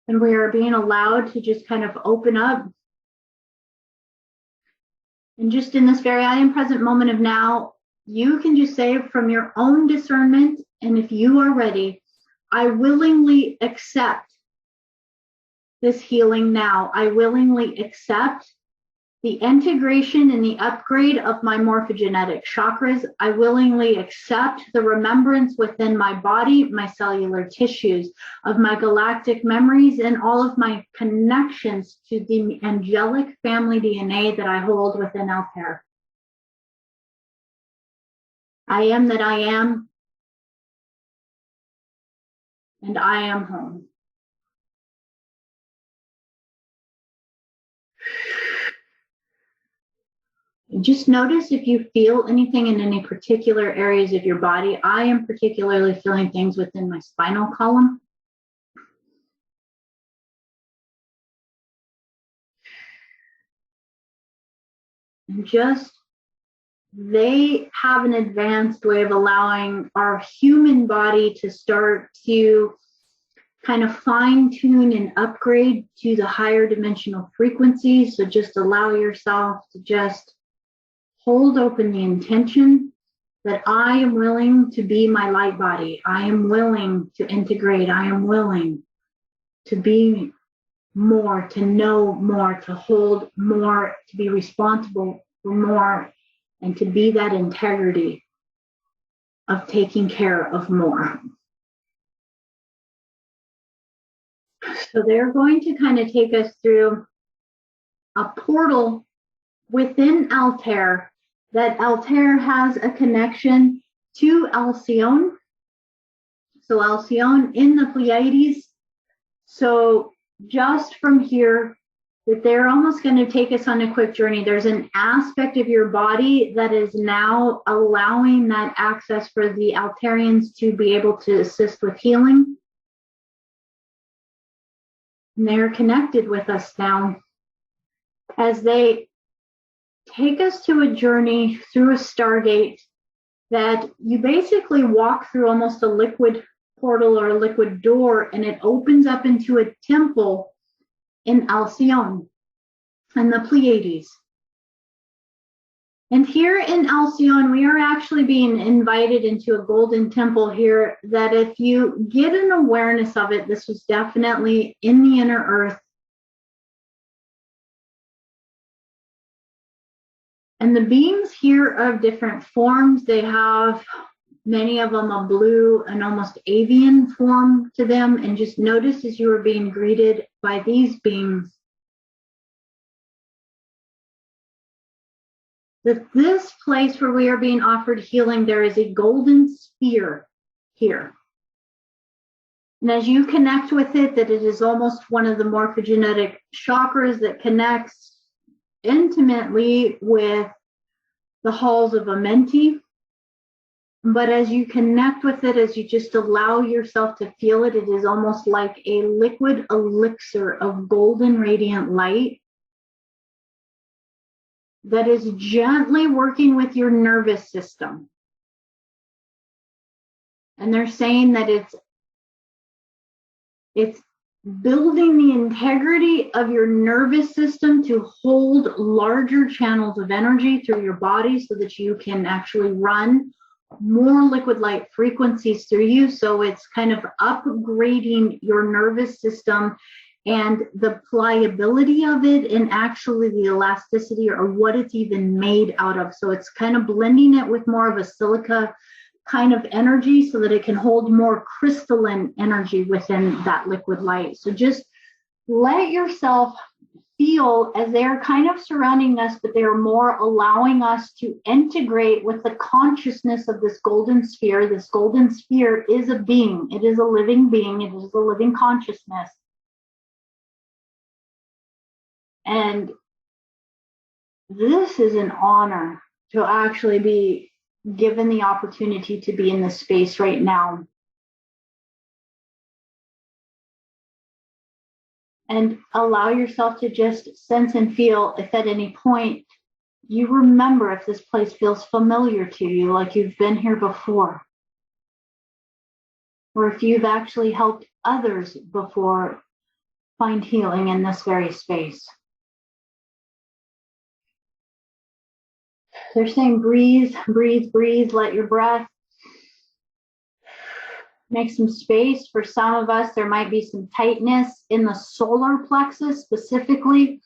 And we are being allowed to just kind of open up. And just in this very I am present moment of now, you can just say from your own discernment, and if you are ready, I willingly accept this healing now. I willingly accept the integration and the upgrade of my morphogenetic chakras. I willingly accept the remembrance within my body, my cellular tissues, of my galactic memories, and all of my connections to the angelic family DNA that I hold within Altair. I am that I am, and I am home. And just notice if you feel anything in any particular areas of your body. I am particularly feeling things within my spinal column. And just, they have an advanced way of allowing our human body to start to kind of fine tune and upgrade to the higher dimensional frequencies. So just allow yourself to just hold open the intention that I am willing to be my light body. I am willing to integrate. I am willing to be more, to know more, to hold more, to be responsible for more, and to be that integrity of taking care of more. So they're going to kind of take us through a portal within Altair, that Altair has a connection to Alcyone. So Alcyone in the Pleiades. So just from here, that they're almost going to take us on a quick journey. There's an aspect of your body that is now allowing that access for the Altairians to be able to assist with healing. And they're connected with us now as they take us to a journey through a stargate that you basically walk through almost a liquid portal or a liquid door, and it opens up into a temple in Alcyone and the Pleiades. And here in Alcyone, we are actually being invited into a golden temple here that if you get an awareness of it, this was definitely in the inner earth. And the beings here are of different forms. They have many of them a blue and almost avian form to them. And just notice as you are being greeted by these beings, that this place where we are being offered healing, there is a golden sphere here. And as you connect with it, that it is almost one of the morphogenetic chakras that connects intimately with the halls of Amenti. But as you connect with it, as you just allow yourself to feel it, it is almost like a liquid elixir of golden radiant light that is gently working with your nervous system. And they're saying that it's building the integrity of your nervous system to hold larger channels of energy through your body so that you can actually run more liquid light frequencies through you. So it's kind of upgrading your nervous system and the pliability of it, and actually the elasticity or what it's even made out of. So it's kind of blending it with more of a silica kind of energy so that it can hold more crystalline energy within that liquid light. So just let yourself feel as they're kind of surrounding us, but they're more allowing us to integrate with the consciousness of this golden sphere. This golden sphere is a being. It is a living being. It is a living consciousness. And this is an honor to actually be given the opportunity to be in this space right now. And allow yourself to just sense and feel if at any point you remember if this place feels familiar to you, like you've been here before, or if you've actually helped others before find healing in this very space. They're saying breathe, breathe, breathe, let your breath make some space. For some of us, there might be some tightness in the solar plexus specifically.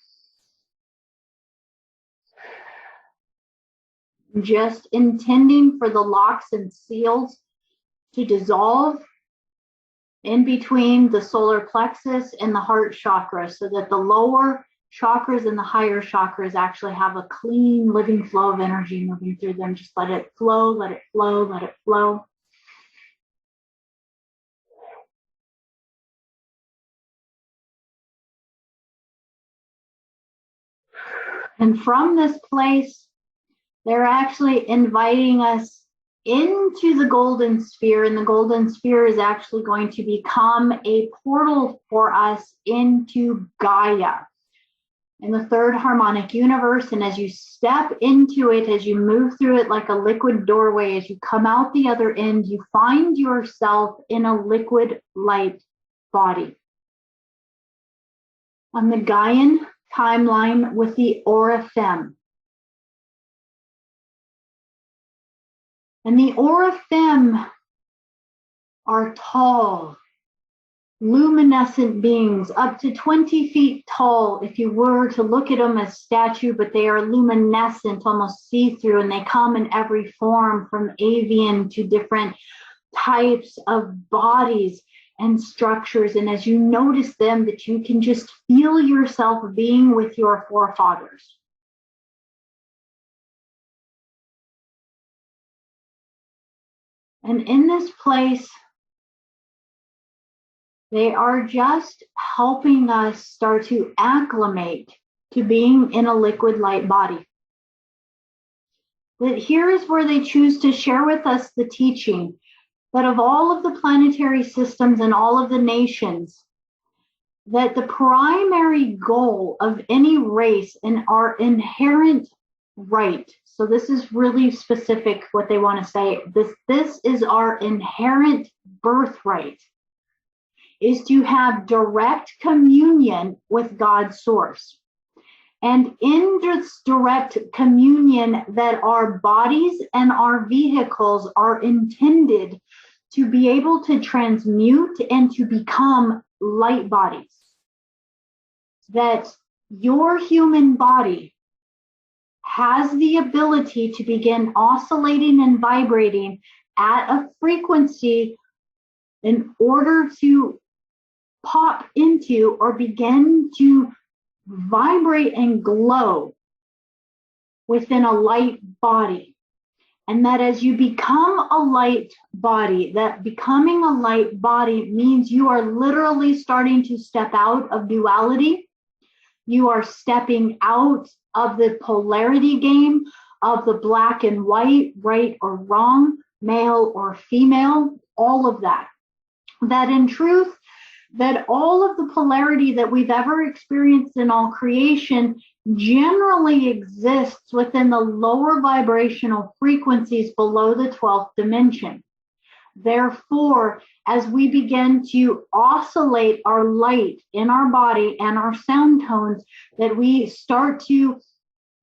Just intending for the locks and seals to dissolve in between the solar plexus and the heart chakra so that the lower chakras and the higher chakras actually have a clean living flow of energy moving through them. Just let it flow, let it flow, let it flow. And from this place, they're actually inviting us into the golden sphere, and the golden sphere is actually going to become a portal for us into Gaia, in the third harmonic universe. And as you step into it, as you move through it like a liquid doorway, as you come out the other end, you find yourself in a liquid light body. On the Gaian timeline with the Oraphim. And the Oraphim are tall, luminescent beings, up to 20 feet tall if you were to look at them as statue, but they are luminescent, almost see-through, and they come in every form, from avian to different types of bodies and structures. And as you notice them, that you can just feel yourself being with your forefathers. And in this place, they are just helping us start to acclimate to being in a liquid light body. That here is where they choose to share with us the teaching that of all of the planetary systems and all of the nations, that the primary goal of any race and our inherent right, so this is really specific what they want to say, this is our inherent birthright, is to have direct communion with God's source. And in this direct communion, that our bodies and our vehicles are intended to be able to transmute and to become light bodies. That your human body has the ability to begin oscillating and vibrating at a frequency in order to pop into or begin to vibrate and glow within a light body. And that as you become a light body, that becoming a light body means you are literally starting to step out of duality. You are stepping out of the polarity game of the black and white, right or wrong, male or female, all of that. That in truth, that all of the polarity that we've ever experienced in all creation generally exists within the lower vibrational frequencies below the 12th dimension. Therefore, as we begin to oscillate our light in our body and our sound tones, that we start to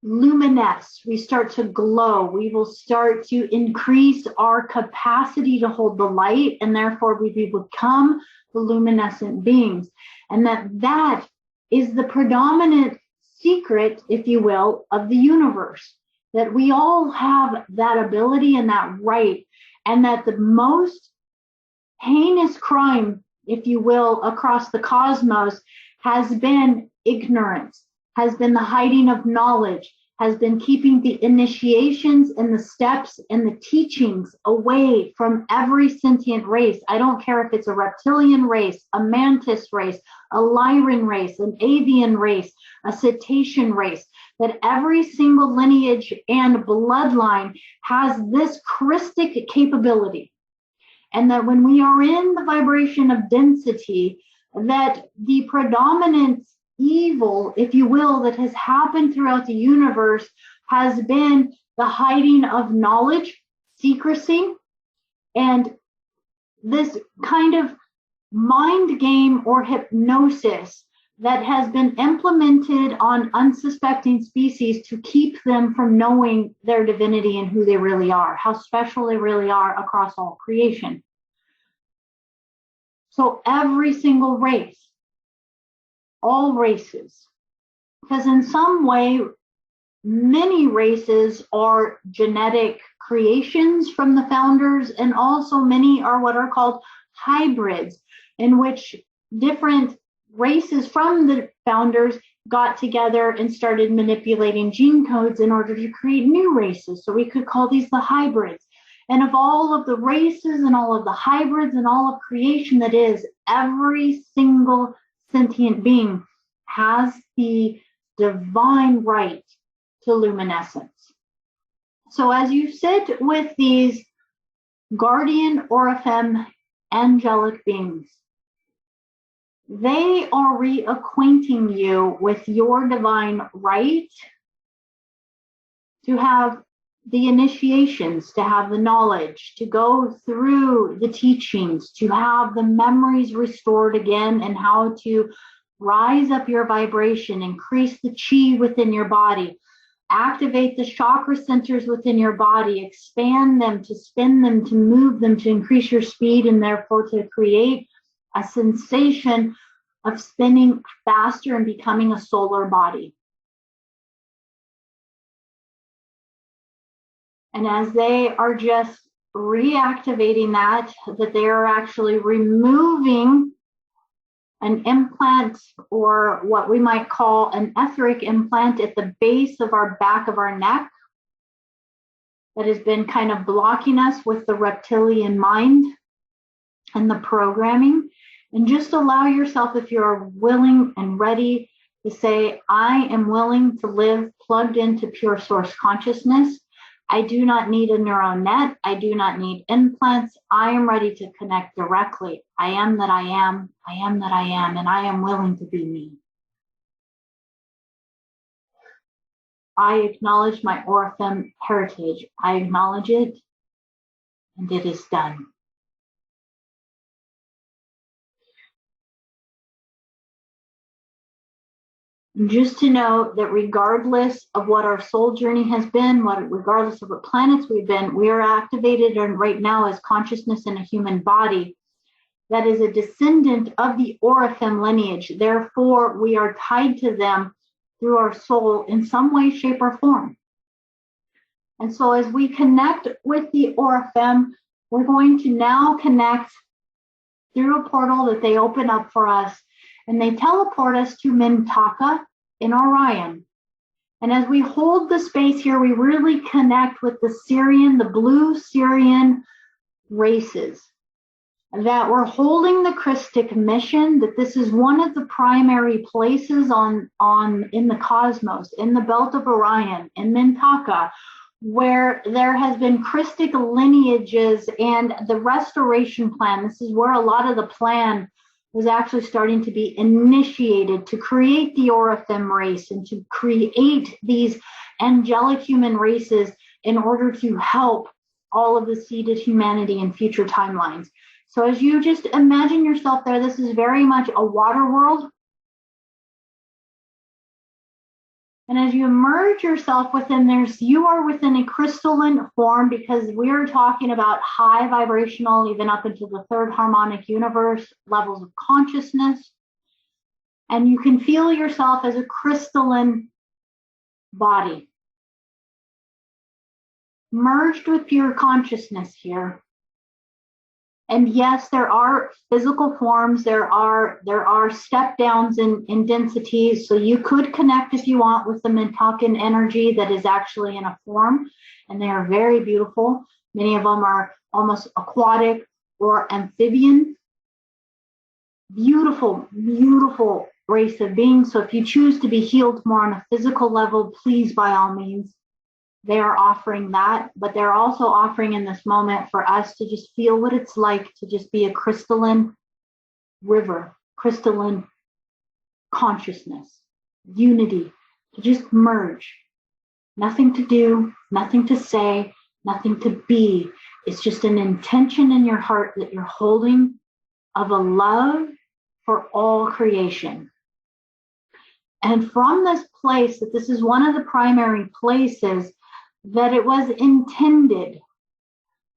luminesce, we start to glow, we will start to increase our capacity to hold the light, and therefore we become the luminescent beings. And that is the predominant secret, if you will, of the universe, that we all have that ability and that right, and that the most heinous crime, if you will, across the cosmos has been ignorance, has been the hiding of knowledge, has been keeping the initiations and the steps and the teachings away from every sentient race. I don't care if it's a reptilian race, a mantis race, a lyran race, an avian race, a cetacean race, that every single lineage and bloodline has this Christic capability. And that when we are in the vibration of density, that the predominant evil, if you will, that has happened throughout the universe has been the hiding of knowledge, secrecy, and this kind of mind game or hypnosis that has been implemented on unsuspecting species to keep them from knowing their divinity and who they really are, how special they really are across all creation. So every single race, all races, because in some way, many races are genetic creations from the founders, and also many are what are called hybrids, in which different races from the founders got together and started manipulating gene codes in order to create new races. So we could call these the hybrids. And of all of the races and all of the hybrids and all of creation that is, every single sentient being has the divine right to luminescence. So as you sit with these guardian Oraphim angelic beings, they are reacquainting you with your divine right to have the initiations, to have the knowledge, to go through the teachings, to have the memories restored again, and how to rise up your vibration, increase the chi within your body, activate the chakra centers within your body, expand them, to spin them, to move them, to increase your speed, and therefore to create a sensation of spinning faster and becoming a solar body. And as they are just reactivating that they are actually removing an implant, or what we might call an etheric implant, at the base of our back of our neck that has been kind of blocking us with the reptilian mind and the programming. And just allow yourself, if you're willing and ready, to say, I am willing to live plugged into pure source consciousness. I do not need a neural net. I do not need implants. I am ready to connect directly. I am that I am. I am that I am. And I am willing to be me. I acknowledge my Oraphim heritage. I acknowledge it, and it is done. Just to know that regardless of what our soul journey has been, regardless of what planets we've been, we are activated and right now as consciousness in a human body that is a descendant of the Oraphim lineage. Therefore, we are tied to them through our soul in some way, shape, or form. And so as we connect with the Oraphim, we're going to now connect through a portal that they open up for us. And they teleport us to Mintaka in Orion. And as we hold the space here, we really connect with the blue Sirian races. That we're holding the Christic mission, that this is one of the primary places in the cosmos, in the belt of Orion, in Mintaka, where there has been Christic lineages and the restoration plan. This is where a lot of the plan was actually starting to be initiated to create the Oraphim race and to create these angelic human races in order to help all of the seeded humanity in future timelines. So as you just imagine yourself there, this is very much a water world. And as you immerse yourself within there, you are within a crystalline form, because we're talking about high vibrational, even up into the third harmonic universe, levels of consciousness. And you can feel yourself as a crystalline body, merged with pure consciousness here. And yes, there are physical forms, there are step downs in densities. So you could connect if you want with the Mintakan energy that is actually in a form, and they are very beautiful. Many of them are almost aquatic or amphibian. Beautiful, beautiful race of beings. So if you choose to be healed more on a physical level, please, by all means. They are offering that, but they're also offering in this moment for us to just feel what it's like to just be a crystalline river, crystalline consciousness, unity, to just merge. Nothing to do, nothing to say, nothing to be. It's just an intention in your heart that you're holding of a love for all creation. And from this place, that this is one of the primary places that it was intended.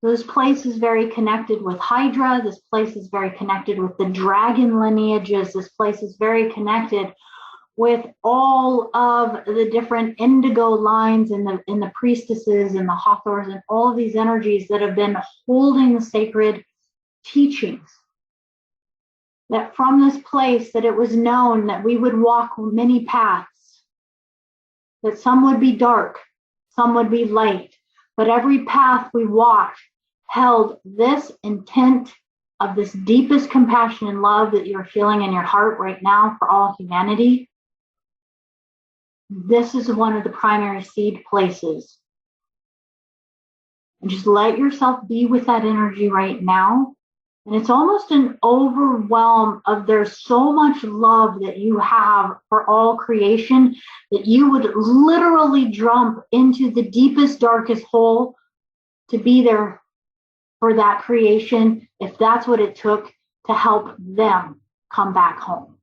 This place is very connected with Hydra. This place is very connected with the dragon lineages. This place is very connected with all of the different indigo lines and the priestesses and the Hathors and all of these energies that have been holding the sacred teachings. That from this place, that it was known that we would walk many paths, that some would be dark, some would be light, but every path we walked held this intent of this deepest compassion and love that you're feeling in your heart right now for all humanity. This is one of the primary seed places. And just let yourself be with that energy right now. And it's almost an overwhelm of there's so much love that you have for all creation that you would literally jump into the deepest, darkest hole to be there for that creation if that's what it took to help them come back home.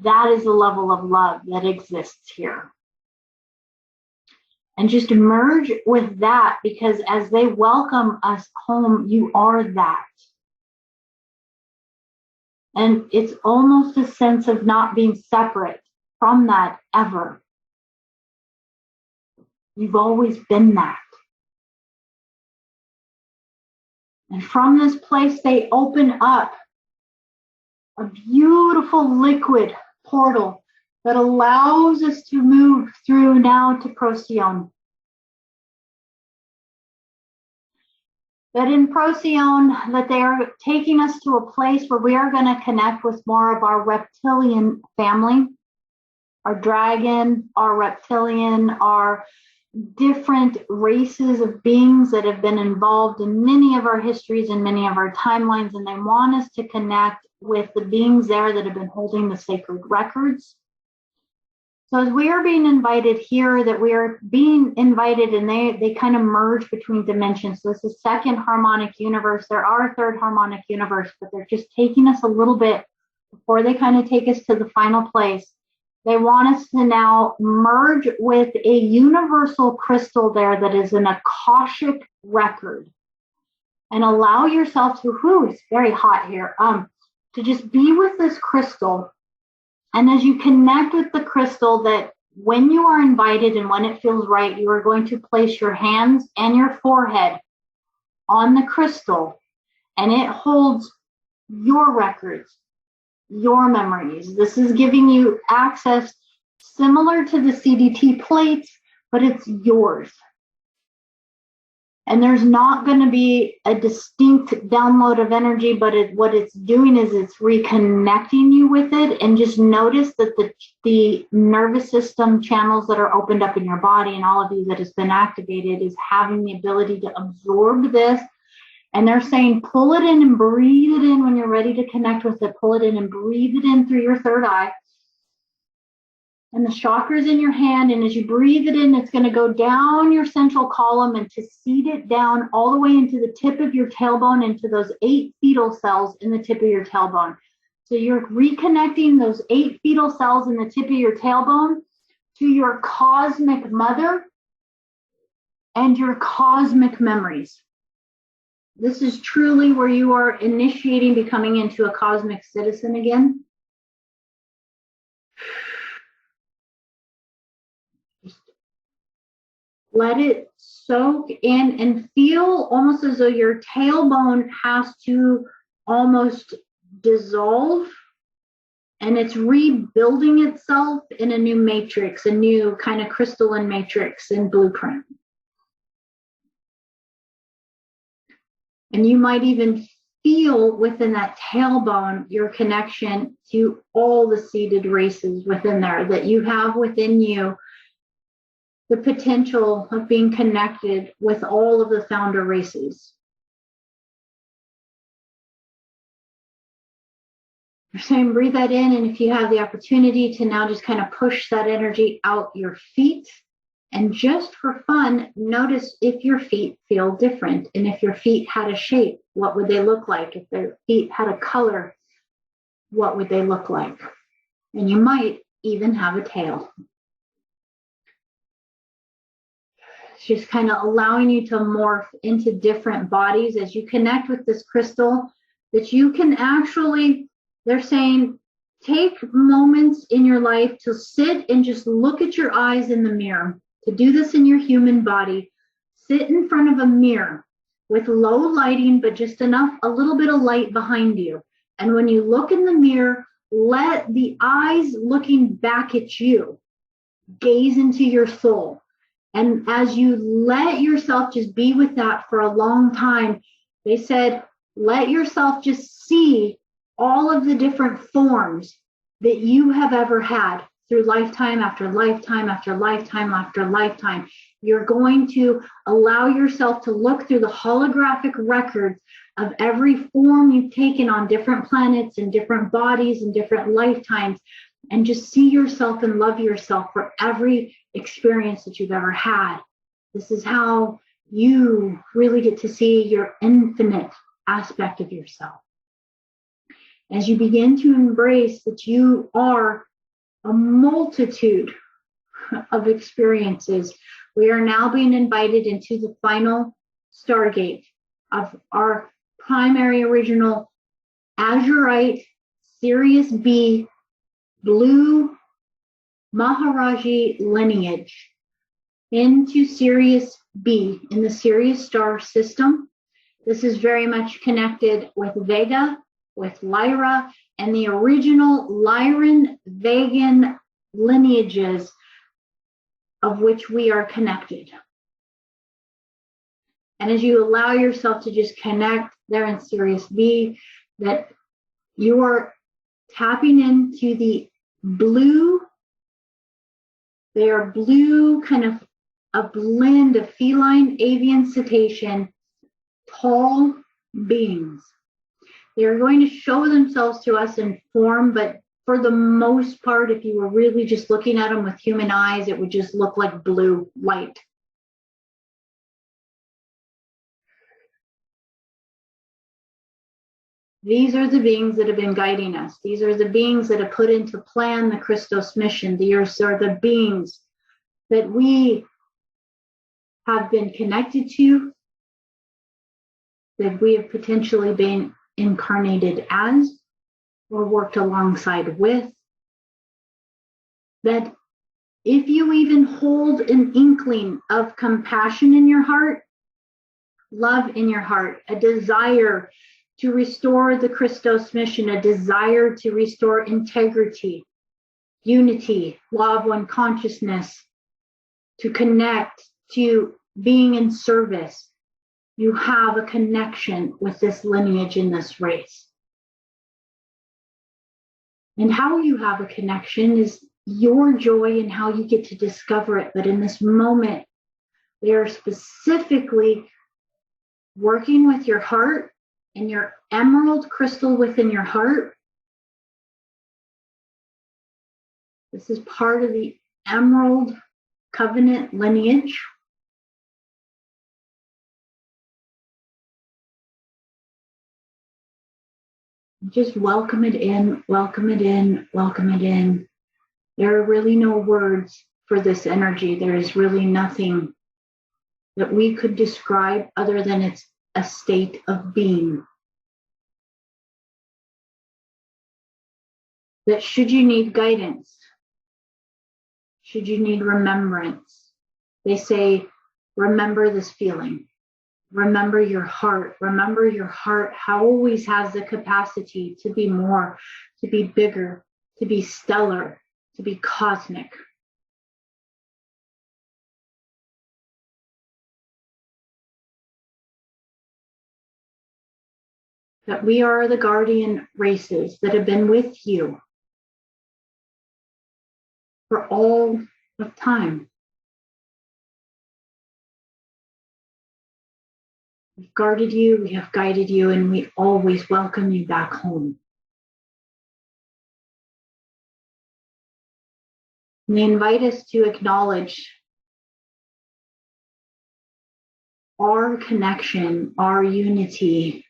That is the level of love that exists here. And just merge with that, because as they welcome us home, you are that. And it's almost a sense of not being separate from that ever. You've always been that. And from this place, they open up a beautiful liquid portal that allows us to move through now to Procyon. That in Procyon, that they are taking us to a place where we are going to connect with more of our reptilian family, our dragon, our reptilian, our different races of beings that have been involved in many of our histories and many of our timelines, and they want us to connect with the beings there that have been holding the sacred records. So as we are being invited here, that we are being invited, and they kind of merge between dimensions. So this is second harmonic universe. There are third harmonic universe, but they're just taking us a little bit before they kind of take us to the final place. They want us to now merge with a universal crystal there that is an Akashic record, and allow yourself to, it's very hot here, to just be with this crystal. And as you connect with the crystal, that when you are invited and when it feels right, you are going to place your hands and your forehead on the crystal, and it holds your records, your memories. This is giving you access similar to the CDT plates, but it's yours. And there's not going to be a distinct download of energy, but what it's doing is it's reconnecting you with it. And just notice that the nervous system channels that are opened up in your body, and all of you that has been activated, is having the ability to absorb this. And they're saying, pull it in and breathe it in when you're ready to connect with it. Pull it in and breathe it in through your third eye. And the chakra's in your hand. And as you breathe it in, it's going to go down your central column and to seed it down all the way into the tip of your tailbone, into those 8 fetal cells in the tip of your tailbone. So you're reconnecting those 8 fetal cells in the tip of your tailbone to your cosmic mother and your cosmic memories. This is truly where you are initiating becoming into a cosmic citizen again. Just let it soak in and feel almost as though your tailbone has to almost dissolve, and it's rebuilding itself in a new matrix, a new kind of crystalline matrix and blueprint. And you might even feel within that tailbone your connection to all the seeded races within there, that you have within you the potential of being connected with all of the founder races. You're saying breathe that in, and if you have the opportunity to now just kind of push that energy out your feet. And just for fun, notice if your feet feel different. And if your feet had a shape, what would they look like? If their feet had a color, what would they look like? And you might even have a tail. It's just kind of allowing you to morph into different bodies as you connect with this crystal, that you can actually, they're saying, take moments in your life to sit and just look at your eyes in the mirror. To do this in your human body, sit in front of a mirror with low lighting, but just enough, a little bit of light behind you. And when you look in the mirror, let the eyes looking back at you gaze into your soul. And as you let yourself just be with that for a long time, they said, let yourself just see all of the different forms that you have ever had. Through lifetime after lifetime after lifetime after lifetime, you're going to allow yourself to look through the holographic records of every form you've taken on different planets and different bodies and different lifetimes, and just see yourself and love yourself for every experience that you've ever had. This is how you really get to see your infinite aspect of yourself. As you begin to embrace that you are a multitude of experiences, we are now being invited into the final stargate of our primary original Azurite, Sirius B, Blue Maharaji lineage into Sirius B in the Sirius star system. This is very much connected with Vega, with Lyra, and the original Lyran Vegan lineages of which we are connected. And as you allow yourself to just connect there in Sirius B, that you are tapping into the blue. They are blue, kind of a blend of feline, avian, cetacean, tall beings. They are going to show themselves to us in form, but for the most part, if you were really just looking at them with human eyes, it would just look like blue light. These are the beings that have been guiding us. These are the beings that have put into plan the Christos mission. These are the beings that we have been connected to, that we have potentially been incarnated as or worked alongside with. That if you even hold an inkling of compassion in your heart, love in your heart, a desire to restore the Christos mission, a desire to restore integrity, unity, law of one consciousness, to connect, to being in service, you have a connection with this lineage in this race. And how you have a connection is your joy and how you get to discover it. But in this moment, they are specifically working with your heart and your emerald crystal within your heart. This is part of the Emerald Covenant lineage. Just welcome it in, welcome it in, welcome it in. There are really no words for this energy. There is really nothing that we could describe other than it's a state of being. That should you need guidance, should you need remembrance, they say, remember this feeling. Remember your heart. Remember your heart always has the capacity to be more, to be bigger, to be stellar, to be cosmic. That we are the guardian races that have been with you for all of time. We've guarded you, we have guided you, and we always welcome you back home. And they invite us to acknowledge our connection, our unity.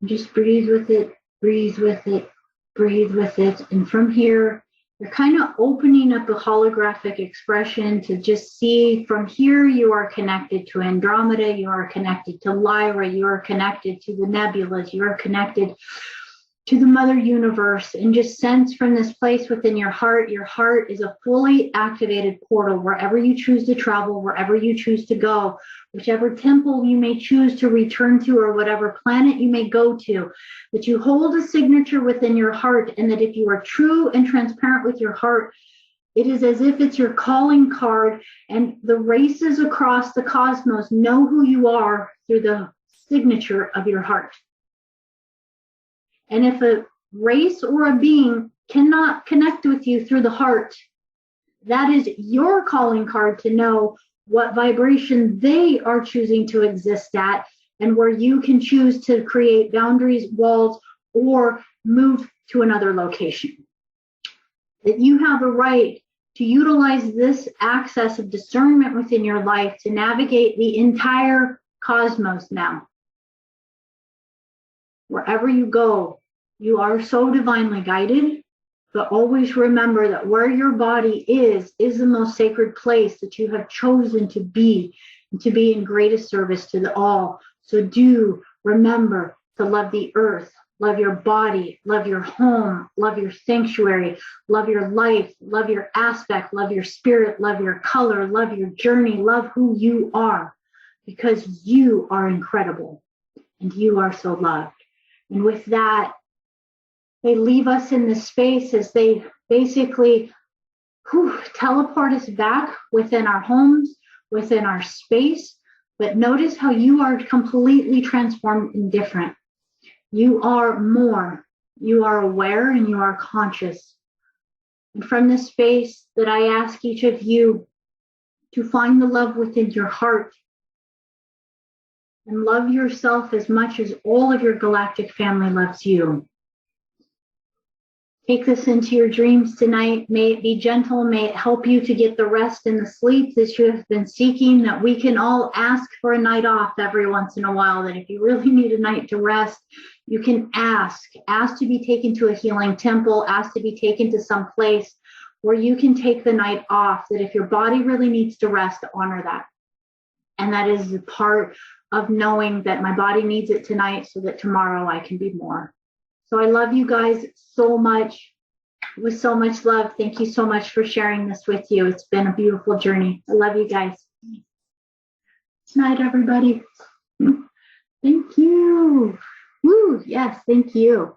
Just breathe with it, breathe with it, breathe with it. And from here, you're kind of opening up a holographic expression to just see from here you are connected to Andromeda, you are connected to Lyra, you are connected to the nebulas, you are connected to the Mother Universe, and just sense from this place within your heart is a fully activated portal wherever you choose to travel, wherever you choose to go, whichever temple you may choose to return to, or whatever planet you may go to, that you hold a signature within your heart, and that if you are true and transparent with your heart, it is as if it's your calling card, and the races across the cosmos know who you are through the signature of your heart. And if a race or a being cannot connect with you through the heart, that is your calling card to know what vibration they are choosing to exist at, and where you can choose to create boundaries, walls, or move to another location. That you have a right to utilize this access of discernment within your life to navigate the entire cosmos now. Wherever you go, you are so divinely guided, but always remember that where your body is the most sacred place that you have chosen to be, and to be in greatest service to the all. So do remember to love the earth, love your body, love your home, love your sanctuary, love your life, love your aspect, love your spirit, love your color, love your journey, love who you are, because you are incredible and you are so loved. And with that, they leave us in this space as they basically teleport us back within our homes, within our space. But notice how you are completely transformed and different. You are more. You are aware and you are conscious. And from this space that I ask each of you to find the love within your heart and love yourself as much as all of your galactic family loves you. Take this into your dreams tonight. May it be gentle. May it help you to get the rest and the sleep that you have been seeking, that we can all ask for a night off every once in a while, that if you really need a night to rest, you can ask to be taken to a healing temple, ask to be taken to some place where you can take the night off, that if your body really needs to rest, honor that. And that is the part of knowing that my body needs it tonight so that tomorrow I can be more. So I love you guys so much. With so much love. Thank you so much for sharing this with you. It's been a beautiful journey. I love you guys. Good night, everybody. Thank you. Woo, yes, thank you.